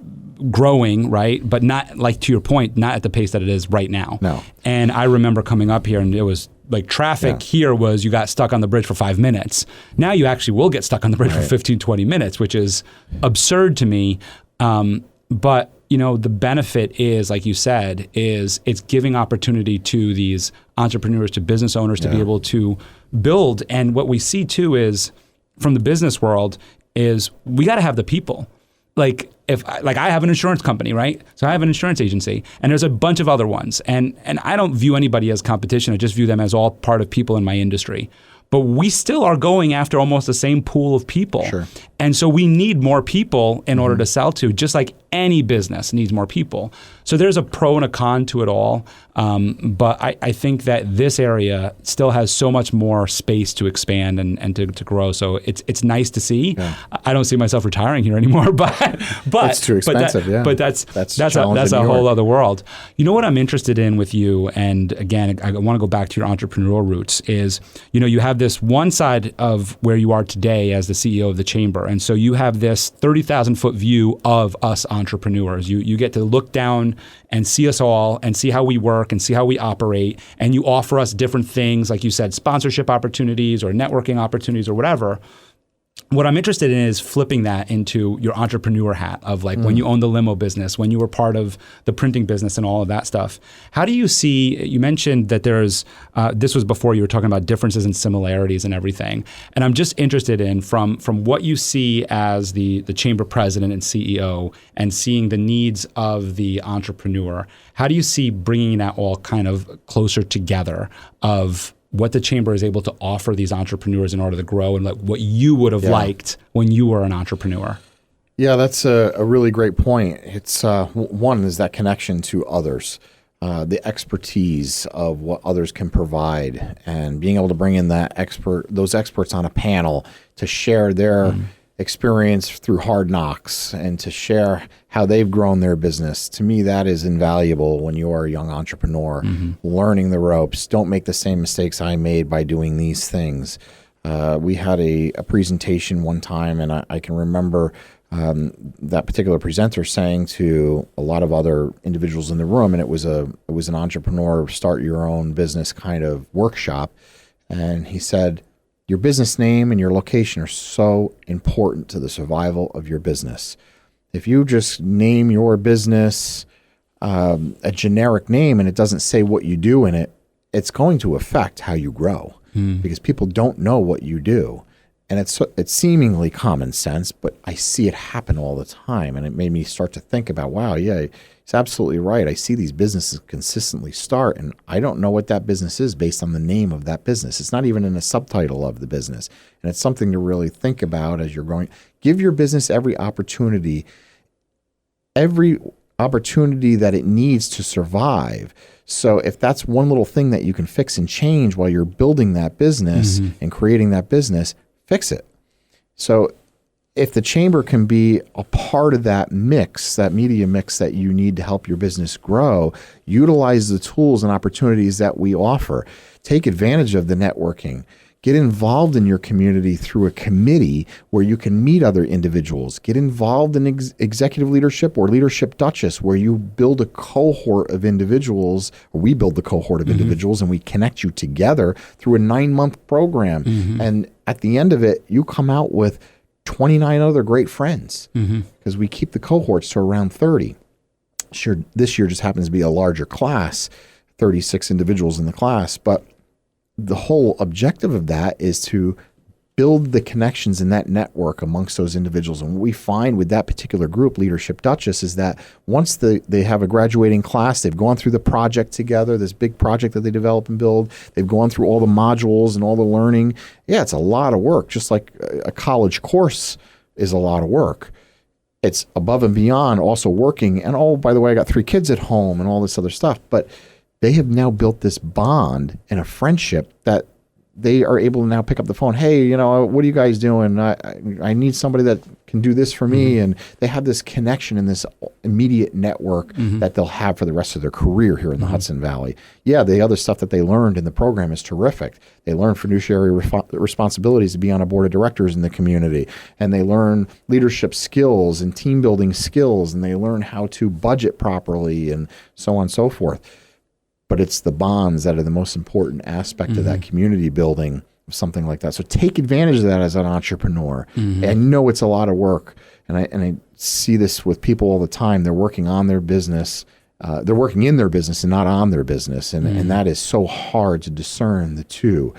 growing, right? But not, like to your point, not at the pace that it is right now. No. And I remember coming up here, and it was like traffic here was you got stuck on the bridge for 5 minutes. Now you actually will get stuck on the bridge for 15, 20 minutes, which is absurd to me. But the benefit is, like you said, is it's giving opportunity to these entrepreneurs, to business owners to be able to build. And what we see too is from the business world is we got to have the people. Like I have an insurance company, right? So I have an insurance agency, and there's a bunch of other ones. And I don't view anybody as competition. I just view them as all part of people in my industry. But we still are going after almost the same pool of people. Sure. And so we need more people in order to sell to, just like any business needs more people. So there's a pro and a con to it all. But I think that this area still has so much more space to expand and to grow. So it's nice to see. Yeah. I don't see myself retiring here anymore, but that's too expensive. But that's a whole other world. You know what I'm interested in with you, and again, I want to go back to your entrepreneurial roots, is you have this one side of where you are today as the CEO of the chamber, And so you have this 30,000 foot view of us entrepreneurs. You get to look down and see us all and see how we work and see how we operate. And you offer us different things, like you said, sponsorship opportunities or networking opportunities or whatever. What I'm interested in is flipping that into your entrepreneur hat of like when you owned the limo business, when you were part of the printing business and all of that stuff. How do you see, you mentioned that there's, this was before you were talking about differences and similarities and everything. And I'm just interested in from what you see as the chamber president and CEO and seeing the needs of the entrepreneur, how do you see bringing that all kind of closer together of what the chamber is able to offer these entrepreneurs in order to grow and like what you would have liked when you were an entrepreneur? Yeah, that's a really great point. It's one is that connection to others, the expertise of what others can provide, and being able to bring in those experts on a panel to share their experience through hard knocks and to share how they've grown their business. To me, that is invaluable when you are a young entrepreneur, learning the ropes. Don't make the same mistakes I made by doing these things. We had a presentation one time, and I can remember that particular presenter saying to a lot of other individuals in the room, and it was an entrepreneur start your own business kind of workshop, and he said, your business name and your location are so important to the survival of your business. If you just name your business a generic name and it doesn't say what you do in it, it's going to affect how you grow because people don't know what you do. And it's seemingly common sense, but I see it happen all the time. And it made me start to think about, wow, yeah, he's absolutely right. I see these businesses consistently start, and I don't know what that business is based on the name of that business. It's not even in a subtitle of the business. And it's something to really think about as you're growing. Give your business every opportunity that it needs to survive. So if that's one little thing that you can fix and change while you're building that business and creating that business, fix it. So if the chamber can be a part of that mix, that media mix that you need to help your business grow, utilize the tools and opportunities that we offer. Take advantage of the networking. Get involved in your community through a committee where you can meet other individuals. Get involved in executive leadership or leadership Dutchess, where you build a cohort of individuals, or we build the cohort of individuals, and we connect you together through a 9-month program. And at the end of it, you come out with 29 other great friends because we keep the cohorts to around 30. Sure, this year just happens to be a larger class, 36 individuals in the class, but the whole objective of that is to build the connections in that network amongst those individuals. And what we find with that particular group, Leadership Dutchess, is that once they have a graduating class, they've gone through the project together, this big project that they develop and build, they've gone through all the modules and all the learning. Yeah, it's a lot of work, just like a college course is a lot of work. It's above and beyond also working. And oh, by the way, I got 3 kids at home and all this other stuff. But they have now built this bond and a friendship that they are able to now pick up the phone. Hey, what are you guys doing? I need somebody that can do this for me. And they have this connection in this immediate network that they'll have for the rest of their career here in the Hudson Valley. Yeah, the other stuff that they learned in the program is terrific. They learn fiduciary responsibilities to be on a board of directors in the community. And they learn leadership skills and team building skills. And they learn how to budget properly and so on and so forth. But it's the bonds that are the most important aspect of that community building, something like that. So take advantage of that as an entrepreneur. And I know it's a lot of work. And I see this with people all the time. They're working on their business. They're working in their business and not on their business. And that is so hard to discern the two.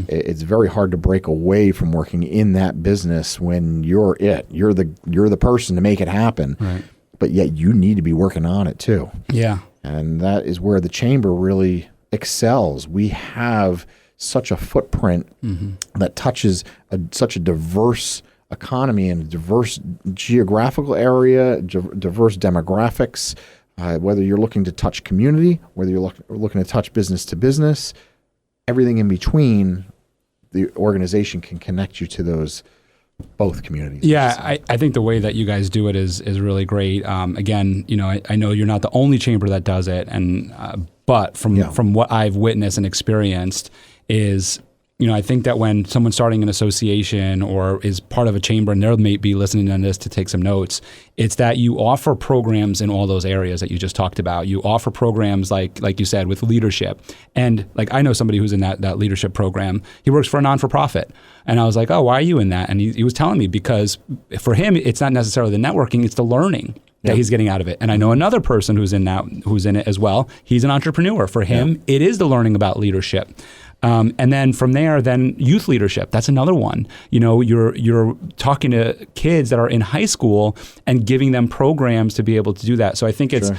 It's very hard to break away from working in that business when you're it. You're the person to make it happen. Right. But yet you need to be working on it too. Yeah. And that is where the chamber really excels. We have such a footprint that touches such a diverse economy and a diverse geographical area, diverse demographics, whether you're looking to touch community, whether you're looking to touch business to business, everything in between, the organization can connect you to those both communities. Yeah, I think the way that you guys do it is really great. Again, I know you're not the only chamber that does it, and but from what I've witnessed and experienced is I think that when someone's starting an association or is part of a chamber and they may be listening to this to take some notes, it's that you offer programs in all those areas that you just talked about. You offer programs like you said with leadership. And like I know somebody who's in that leadership program. He works for a non-for-profit. And I was like, oh, why are you in that? And he was telling me because for him, it's not necessarily the networking, it's the learning that he's getting out of it. And I know another person who's in it as well. He's an entrepreneur. For him, it is the learning about leadership. And then from there, then youth leadership. That's another one. You're talking to kids that are in high school and giving them programs to be able to do that. So I think it's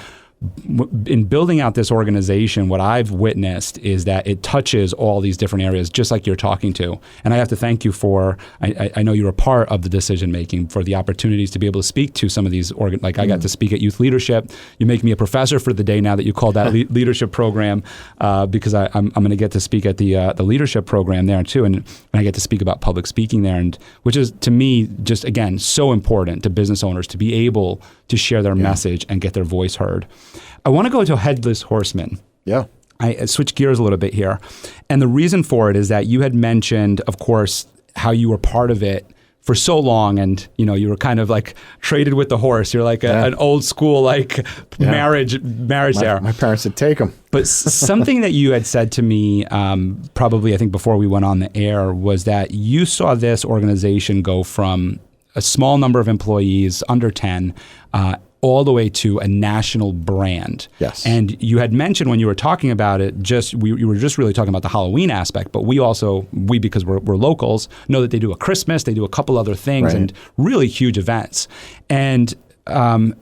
in building out this organization, what I've witnessed is that it touches all these different areas, just like you're talking to. And I have to thank you for, I know you're a part of the decision making, for the opportunities to be able to speak to some of these, I got to speak at youth leadership. You make me a professor for the day now that you call that leadership program, because I'm going to get to speak at the leadership program there too. And I get to speak about public speaking there, and which is to me, just again, so important to business owners to be able to share their message and get their voice heard. I want to go to Headless Horseman. Yeah. I switch gears a little bit here. And the reason for it is that you had mentioned, of course, how you were part of it for so long, and you were kind of like traded with the horse. You're like an old school marriage there. My parents would take them. But something that you had said to me, probably I think before we went on the air, was that you saw this organization go from a small number of employees, under 10, all the way to a national brand. Yes. And you had mentioned when you were talking about it, you were just really talking about the Halloween aspect, but we because we're locals, know that they do a Christmas, they do a couple other things, and really huge events. And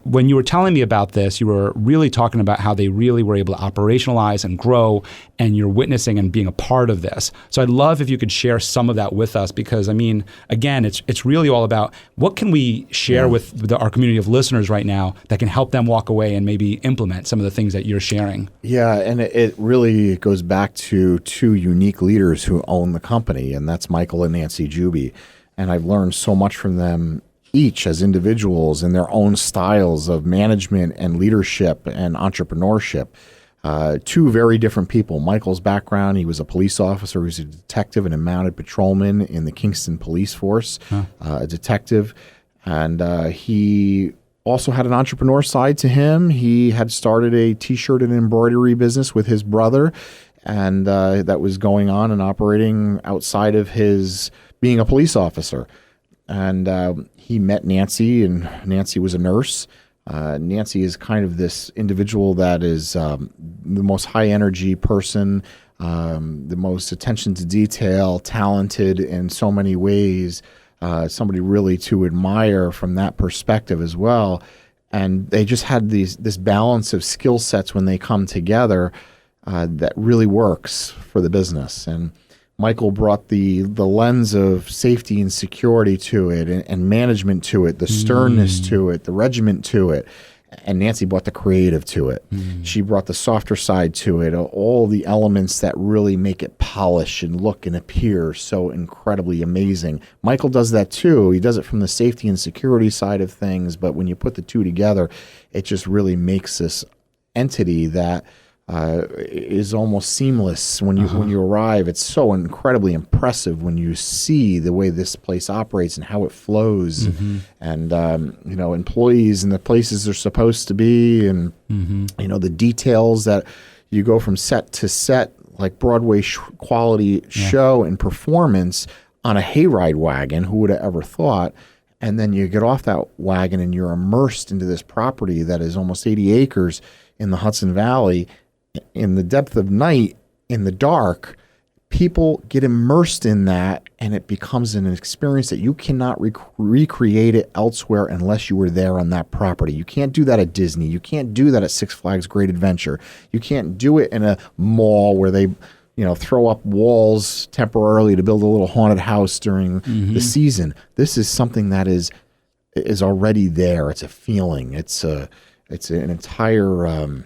when you were telling me about this, you were really talking about how they really were able to operationalize and grow, and you're witnessing and being a part of this. So I'd love if you could share some of that with us, because again, it's really all about what can we share with our community of listeners right now that can help them walk away and maybe implement some of the things that you're sharing. Yeah, and it really goes back to two unique leaders who own the company, and that's Michael and Nancy Juby. And I've learned so much from them each as individuals in their own styles of management and leadership and entrepreneurship. Two very different people. Michael's background, he was a police officer, he was a detective and a mounted patrolman in the Kingston Police Force, a detective. And he also had an entrepreneur side to him. He had started a t-shirt and embroidery business with his brother, and that was going on and operating outside of his being a police officer. And he met Nancy, and Nancy was a nurse. Nancy is kind of this individual that is the most high energy person, the most attention to detail, talented in so many ways, somebody really to admire from that perspective as well. And they just had this balance of skill sets when they come together that really works for the business. And Michael brought the lens of safety and security to it, and management to it, the sternness to it, the regiment to it. And Nancy brought the creative to it. She brought the softer side to it, all the elements that really make it polish and look and appear so incredibly amazing. Michael does that too. He does it from the safety and security side of things, but when you put the two together, it just really makes this entity that is almost seamless when you arrive. It's so incredibly impressive when you see the way this place operates and how it flows, and employees and the places they're supposed to be, and the details that you go from set to set, like Broadway quality show and performance on a hayride wagon. Who would have ever thought? And then you get off that wagon and you're immersed into this property that is almost 80 acres in the Hudson Valley. In the depth of night, in the dark, people get immersed in that, and it becomes an experience that you cannot recreate it elsewhere unless you were there on that property. You can't do that at Disney. You can't do that at Six Flags Great Adventure. You can't do it in a mall where they throw up walls temporarily to build a little haunted house during the season. This is something that is already there. It's a feeling. It's an entire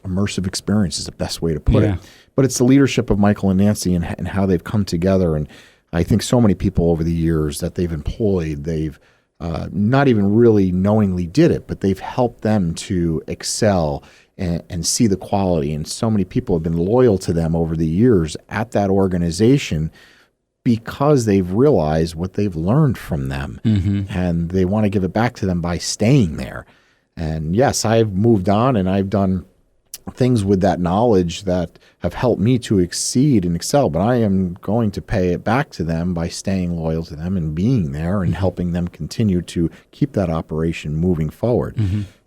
immersive experience is the best way to put it. But it's the leadership of Michael and Nancy and how they've come together. And I think so many people over the years that they've employed, they've not even really knowingly did it, but they've helped them to excel and see the quality. And so many people have been loyal to them over the years at that organization because they've realized what they've learned from them, and they want to give it back to them by staying there. And yes, I've moved on and I've done things with that knowledge that have helped me to exceed and excel, but I am going to pay it back to them by staying loyal to them and being there and helping them continue to keep that operation moving forward.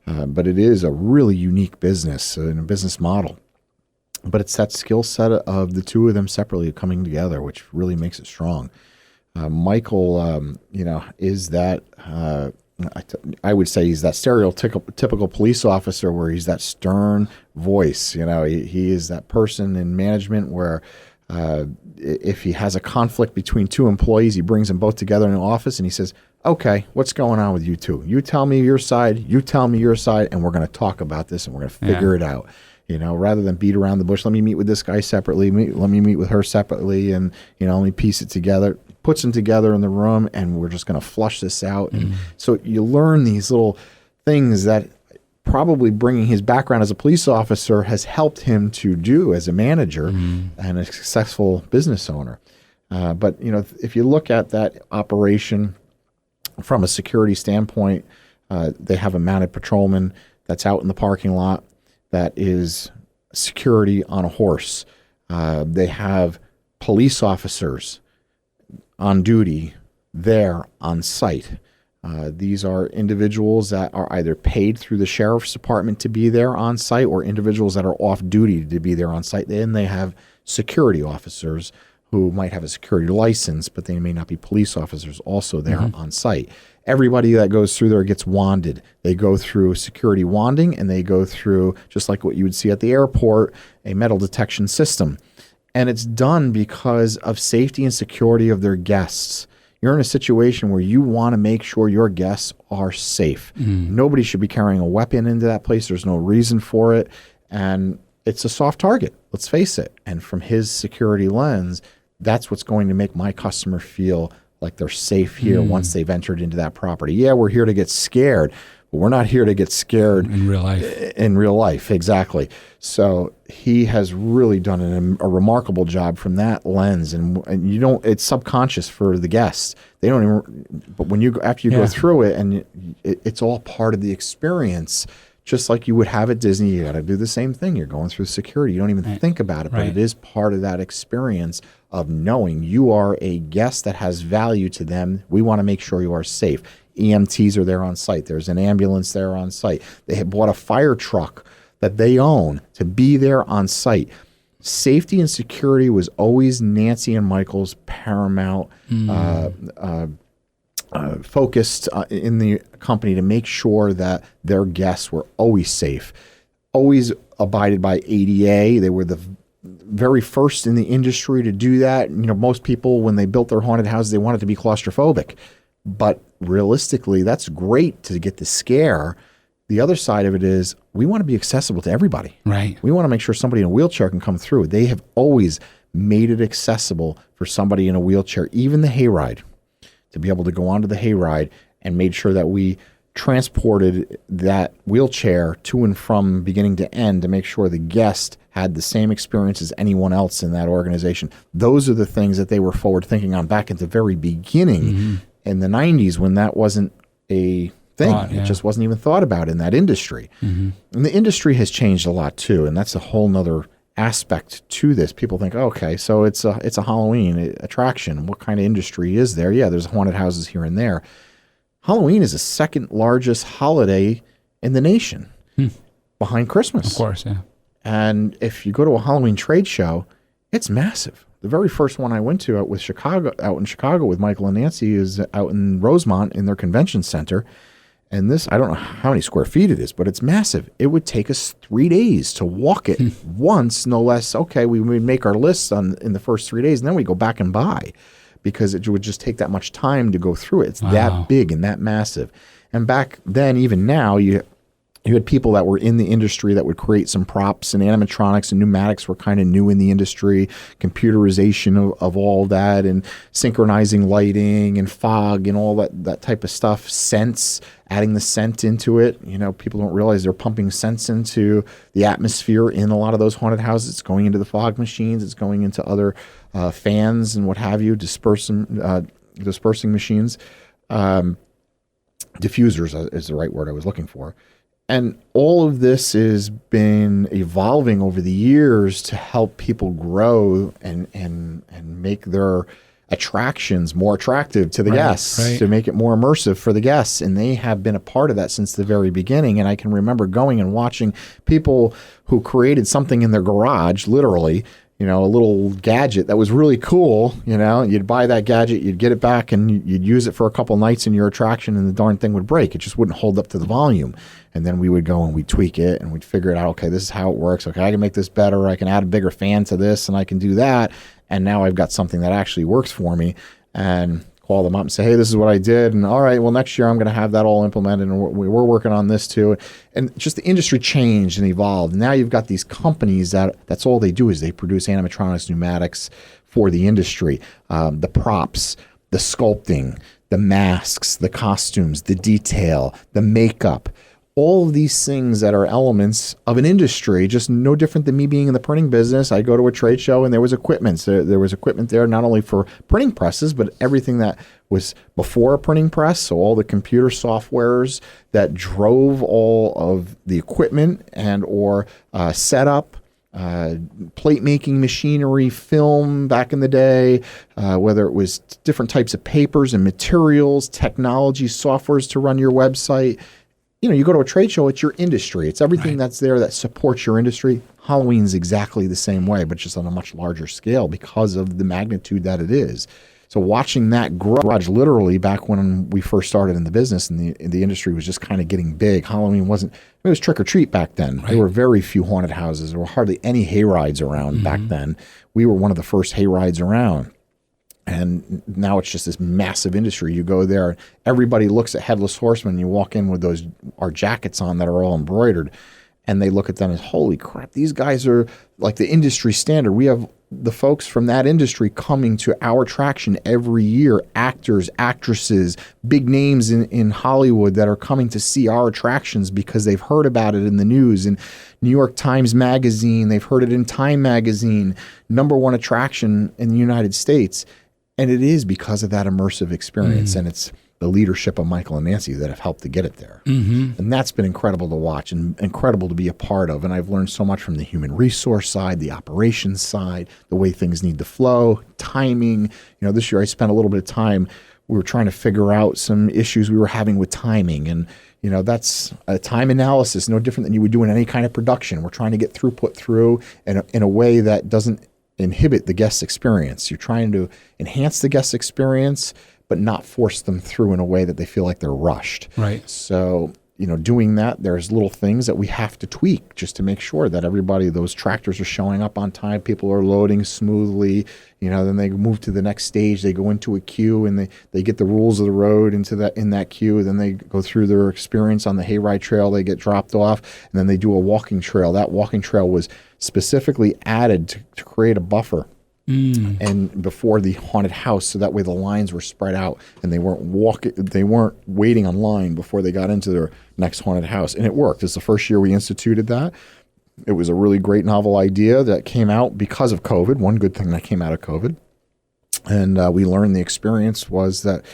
But it is a really unique business and a business model. But it's that skill set of the two of them separately coming together, which really makes it strong. Michael, is that, I would say he's that stereotypical police officer where he's that stern voice. He is that person in management where if he has a conflict between two employees, he brings them both together in an office and he says, okay, what's going on with you two? You tell me your side, you tell me your side, and we're going to talk about this and we're going to figure it out. Rather than beat around the bush, let me meet with this guy separately, let me meet with her separately, and, let me piece it together. Puts them together in the room, and we're just going to flush this out. And so you learn these little things that probably bringing his background as a police officer has helped him to do as a manager and a successful business owner. But, if you look at that operation from a security standpoint, they have a mounted patrolman that's out in the parking lot that is security on a horse. They have police officers on duty there on site. These are individuals that are either paid through the sheriff's department to be there on site or individuals that are off duty to be there on site. Then they have security officers who might have a security license, but they may not be police officers also there on site. Everybody that goes through there gets wanded. They go through security wanding, and they go through, just like what you would see at the airport, a metal detection system. And it's done because of safety and security of their guests. You're in a situation where you want to make sure your guests are safe. Nobody should be carrying a weapon into that place. There's no reason for it. And it's a soft target, let's face it. And from his security lens, that's what's going to make my customer feel like they're safe here once they've entered into that property. Yeah, we're here to get scared, but we're not here to get scared in real life. In real life, exactly. So he has really done a remarkable job from that lens, and it's subconscious for the guests. They don't even, but after you go through it, and it's all part of the experience. Just like you would have at Disney, you got to do the same thing. You're going through security. You don't even think about it, but it is part of that experience of knowing you are a guest that has value to them. We want to make sure you are safe. EMTs are there on site. There's an ambulance there on site. They have bought a fire truck that they own to be there on site. Safety and security was always Nancy and Michael's paramount focused in the company to make sure that their guests were always safe, always abided by ADA. They were the very first in the industry to do that. Most people, when they built their haunted houses, they wanted to be claustrophobic. But realistically, that's great to get the scare. The other side of it is we want to be accessible to everybody. Right. We want to make sure somebody in a wheelchair can come through. They have always made it accessible for somebody in a wheelchair, even the hayride, to be able to go onto the hayride, and made sure that we transported that wheelchair to and from beginning to end to make sure the guest had the same experience as anyone else in that organization. Those are the things that they were forward thinking on back at the very beginning in the 90s when that wasn't a thing. It just wasn't even thought about in that industry. And the industry has changed a lot too, and that's a whole nother aspect to this. People think, okay, so it's a Halloween attraction. What kind of industry is there? Yeah, there's haunted houses here and there. Halloween is the second largest holiday in the nation behind Christmas. Of course, yeah. And if you go to a Halloween trade show, it's massive. The very first one I went to out in Chicago with Michael and Nancy is out in Rosemont in their convention center. And this, I don't know how many square feet it is, but it's massive. It would take us 3 days to walk it once, no less. Okay, we would make our lists in the first 3 days, and then we go back and buy because it would just take that much time to go through it. It's that big and that massive. And back then, even now, You had people that were in the industry that would create some props, and animatronics and pneumatics were kind of new in the industry, computerization of all that, and synchronizing lighting and fog and all that type of stuff, scents, adding the scent into it. You know, people don't realize they're pumping scents into the atmosphere in a lot of those haunted houses. It's going into the fog machines. It's going into other fans and what have you, dispersing machines. Diffusers is the right word I was looking for. And all of this has been evolving over the years to help people grow and make their attractions more attractive to the guests, to make it more immersive for the guests. And they have been a part of that since the very beginning. And I can remember going and watching people who created something in their garage, literally, you know, a little gadget that was really cool. You know, you'd buy that gadget, you'd get it back, and you'd use it for a couple nights in your attraction, and the darn thing would break. It just wouldn't hold up to the volume. And then we would go and we'd tweak it, and we'd figure it out. Okay, this is how it works. Okay, I can make this better. I can add a bigger fan to this, and I can do that. And now I've got something that actually works for me. And call them up and say, hey, this is what I did. And all right, well, next year I'm going to have that all implemented, and we're working on this too. And just the industry changed and evolved. Now you've got these companies that's all they do is they produce animatronics, pneumatics for the industry, the props, the sculpting, the masks, the costumes, the detail, the makeup. All of these things that are elements of an industry, just no different than me being in the printing business. I go to a trade show and there was equipment. So there was equipment there not only for printing presses, but everything that was before a printing press. So all the computer softwares that drove all of the equipment and or setup, plate making machinery, film back in the day, whether it was different types of papers and materials, technology, softwares to run your website. You know, you go to a trade show, it's your industry. It's everything that's there that supports your industry. Halloween's exactly the same way, but just on a much larger scale because of the magnitude that it is. So watching that garage, literally back when we first started in the business and the industry was just kind of getting big. Halloween wasn't, it was trick or treat back then. Right. There were very few haunted houses. There were hardly any hay rides around back then. We were one of the first hay rides around. And now it's just this massive industry. You go there, everybody looks at Headless Horseman. You walk in with our jackets on that are all embroidered, and they look at them as, holy crap, these guys are like the industry standard. We have the folks from that industry coming to our attraction every year, actors, actresses, big names in Hollywood that are coming to see our attractions because they've heard about it in the news. In New York Times Magazine, they've heard it in Time Magazine, #1 attraction in the United States. And it is because of that immersive experience, and it's the leadership of Michael and Nancy that have helped to get it there. And that's been incredible to watch and incredible to be a part of. And I've learned so much from the human resource side, the operations side, the way things need to flow, timing. You know, this year I spent a little bit of time, we were trying to figure out some issues we were having with timing. And, you know, that's a time analysis, no different than you would do in any kind of production. We're trying to get throughput through in a way that doesn't inhibit the guest experience. You're trying to enhance the guest experience, but not force them through in a way that they feel like they're rushed. Right. So, you know, doing that, there's little things that we have to tweak just to make sure that everybody, those tractors are showing up on time, people are loading smoothly, you know, then they move to the next stage, they go into a queue and they get the rules of the road in that queue, then they go through their experience on the hayride trail, they get dropped off, and then they do a walking trail. That walking trail was specifically added to create a buffer and before the haunted house, so that way the lines were spread out and they weren't waiting on line before they got into their next haunted house. And it worked. It's the first year we instituted that. It was a really great novel idea that came out because of COVID. One good thing that came out of COVID. And we learned the experience was that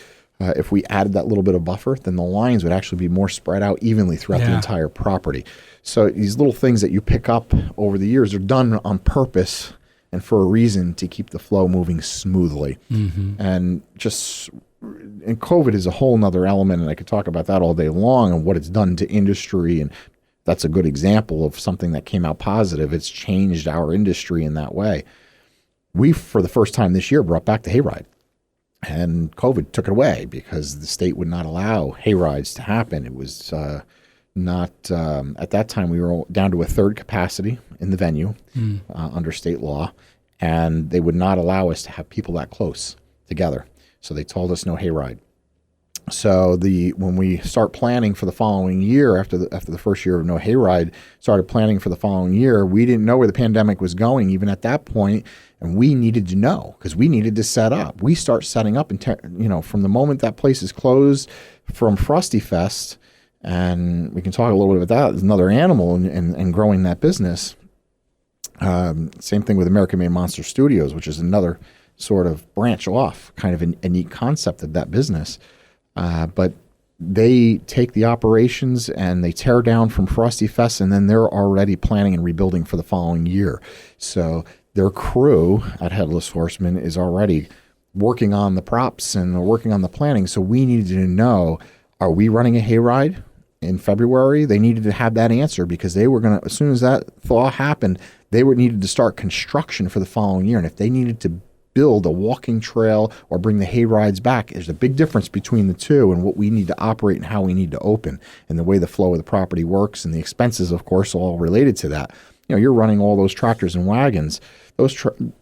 if we added that little bit of buffer, then the lines would actually be more spread out evenly throughout the entire property. So these little things that you pick up over the years are done on purpose and for a reason to keep the flow moving smoothly. And COVID is a whole nother element, and I could talk about that all day long and what it's done to industry. And that's a good example of something that came out positive. It's changed our industry in that way. We, for the first time this year, brought back the hayride. And COVID took it away because the state would not allow hayrides to happen. It was not, at that time, we were down to a third capacity in the venue under state law, and they would not allow us to have people that close together. So they told us no hayride. So when we start planning for the following year, after the first year of no hayride, started planning for the following year, we didn't know where the pandemic was going even at that point, and we needed to know because we needed to set up. We start setting up, and from the moment that place is closed, from Frosty Fest, and we can talk a little bit about that. There's another animal in growing that business. Same thing with American Made Monster Studios, which is another sort of branch off, kind of a neat concept of that business. But they take the operations and they tear down from Frosty Fest, and then they're already planning and rebuilding for the following year. So their crew at Headless Horseman is already working on the props and working on the planning. So we needed to know, are we running a hayride in February? They needed to have that answer because they were going to, as soon as that thaw happened, they needed to start construction for the following year. And if they needed to build a walking trail or bring the hay rides back, there's a big difference between the two and what we need to operate and how we need to open and the way the flow of the property works, and the expenses, of course, all related to that. You're running all those tractors and wagons.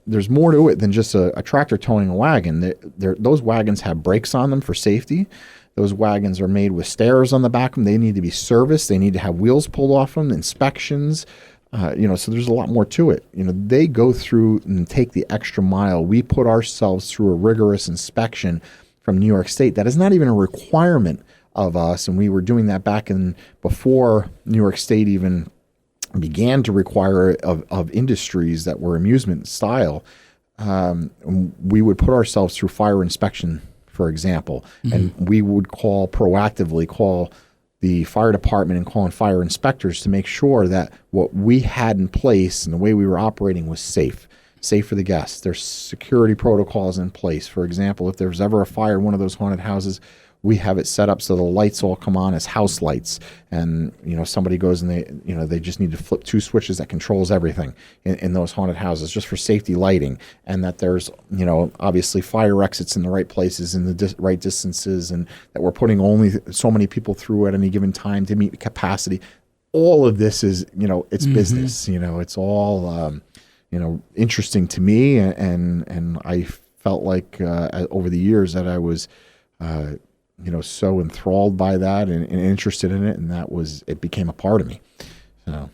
There's more to it than just a tractor towing a wagon. Those wagons have brakes on them for safety. Those wagons are made with stairs on the back of them. They need to be serviced. They need to have wheels pulled off them, inspections. So there's a lot more to it. They go through and take the extra mile. We put ourselves through a rigorous inspection from New York State. That is not even a requirement of us, and we were doing that back before New York State even began to require of industries that were amusement style. We would put ourselves through fire inspection, for example, and we would proactively call the fire department and calling fire inspectors to make sure that what we had in place and the way we were operating was safe for the guests. There's security protocols in place. For example, if there's ever a fire in one of those haunted houses, we have it set up so the lights all come on as house lights, and somebody goes and they just need to flip two switches that controls everything in those haunted houses just for safety lighting, and that there's obviously fire exits in the right places in the right distances, and that we're putting only so many people through at any given time to meet capacity. All of this is it's business. It's all interesting to me, and I felt like over the years that I was so enthralled by that and interested in it, and it became a part of me. So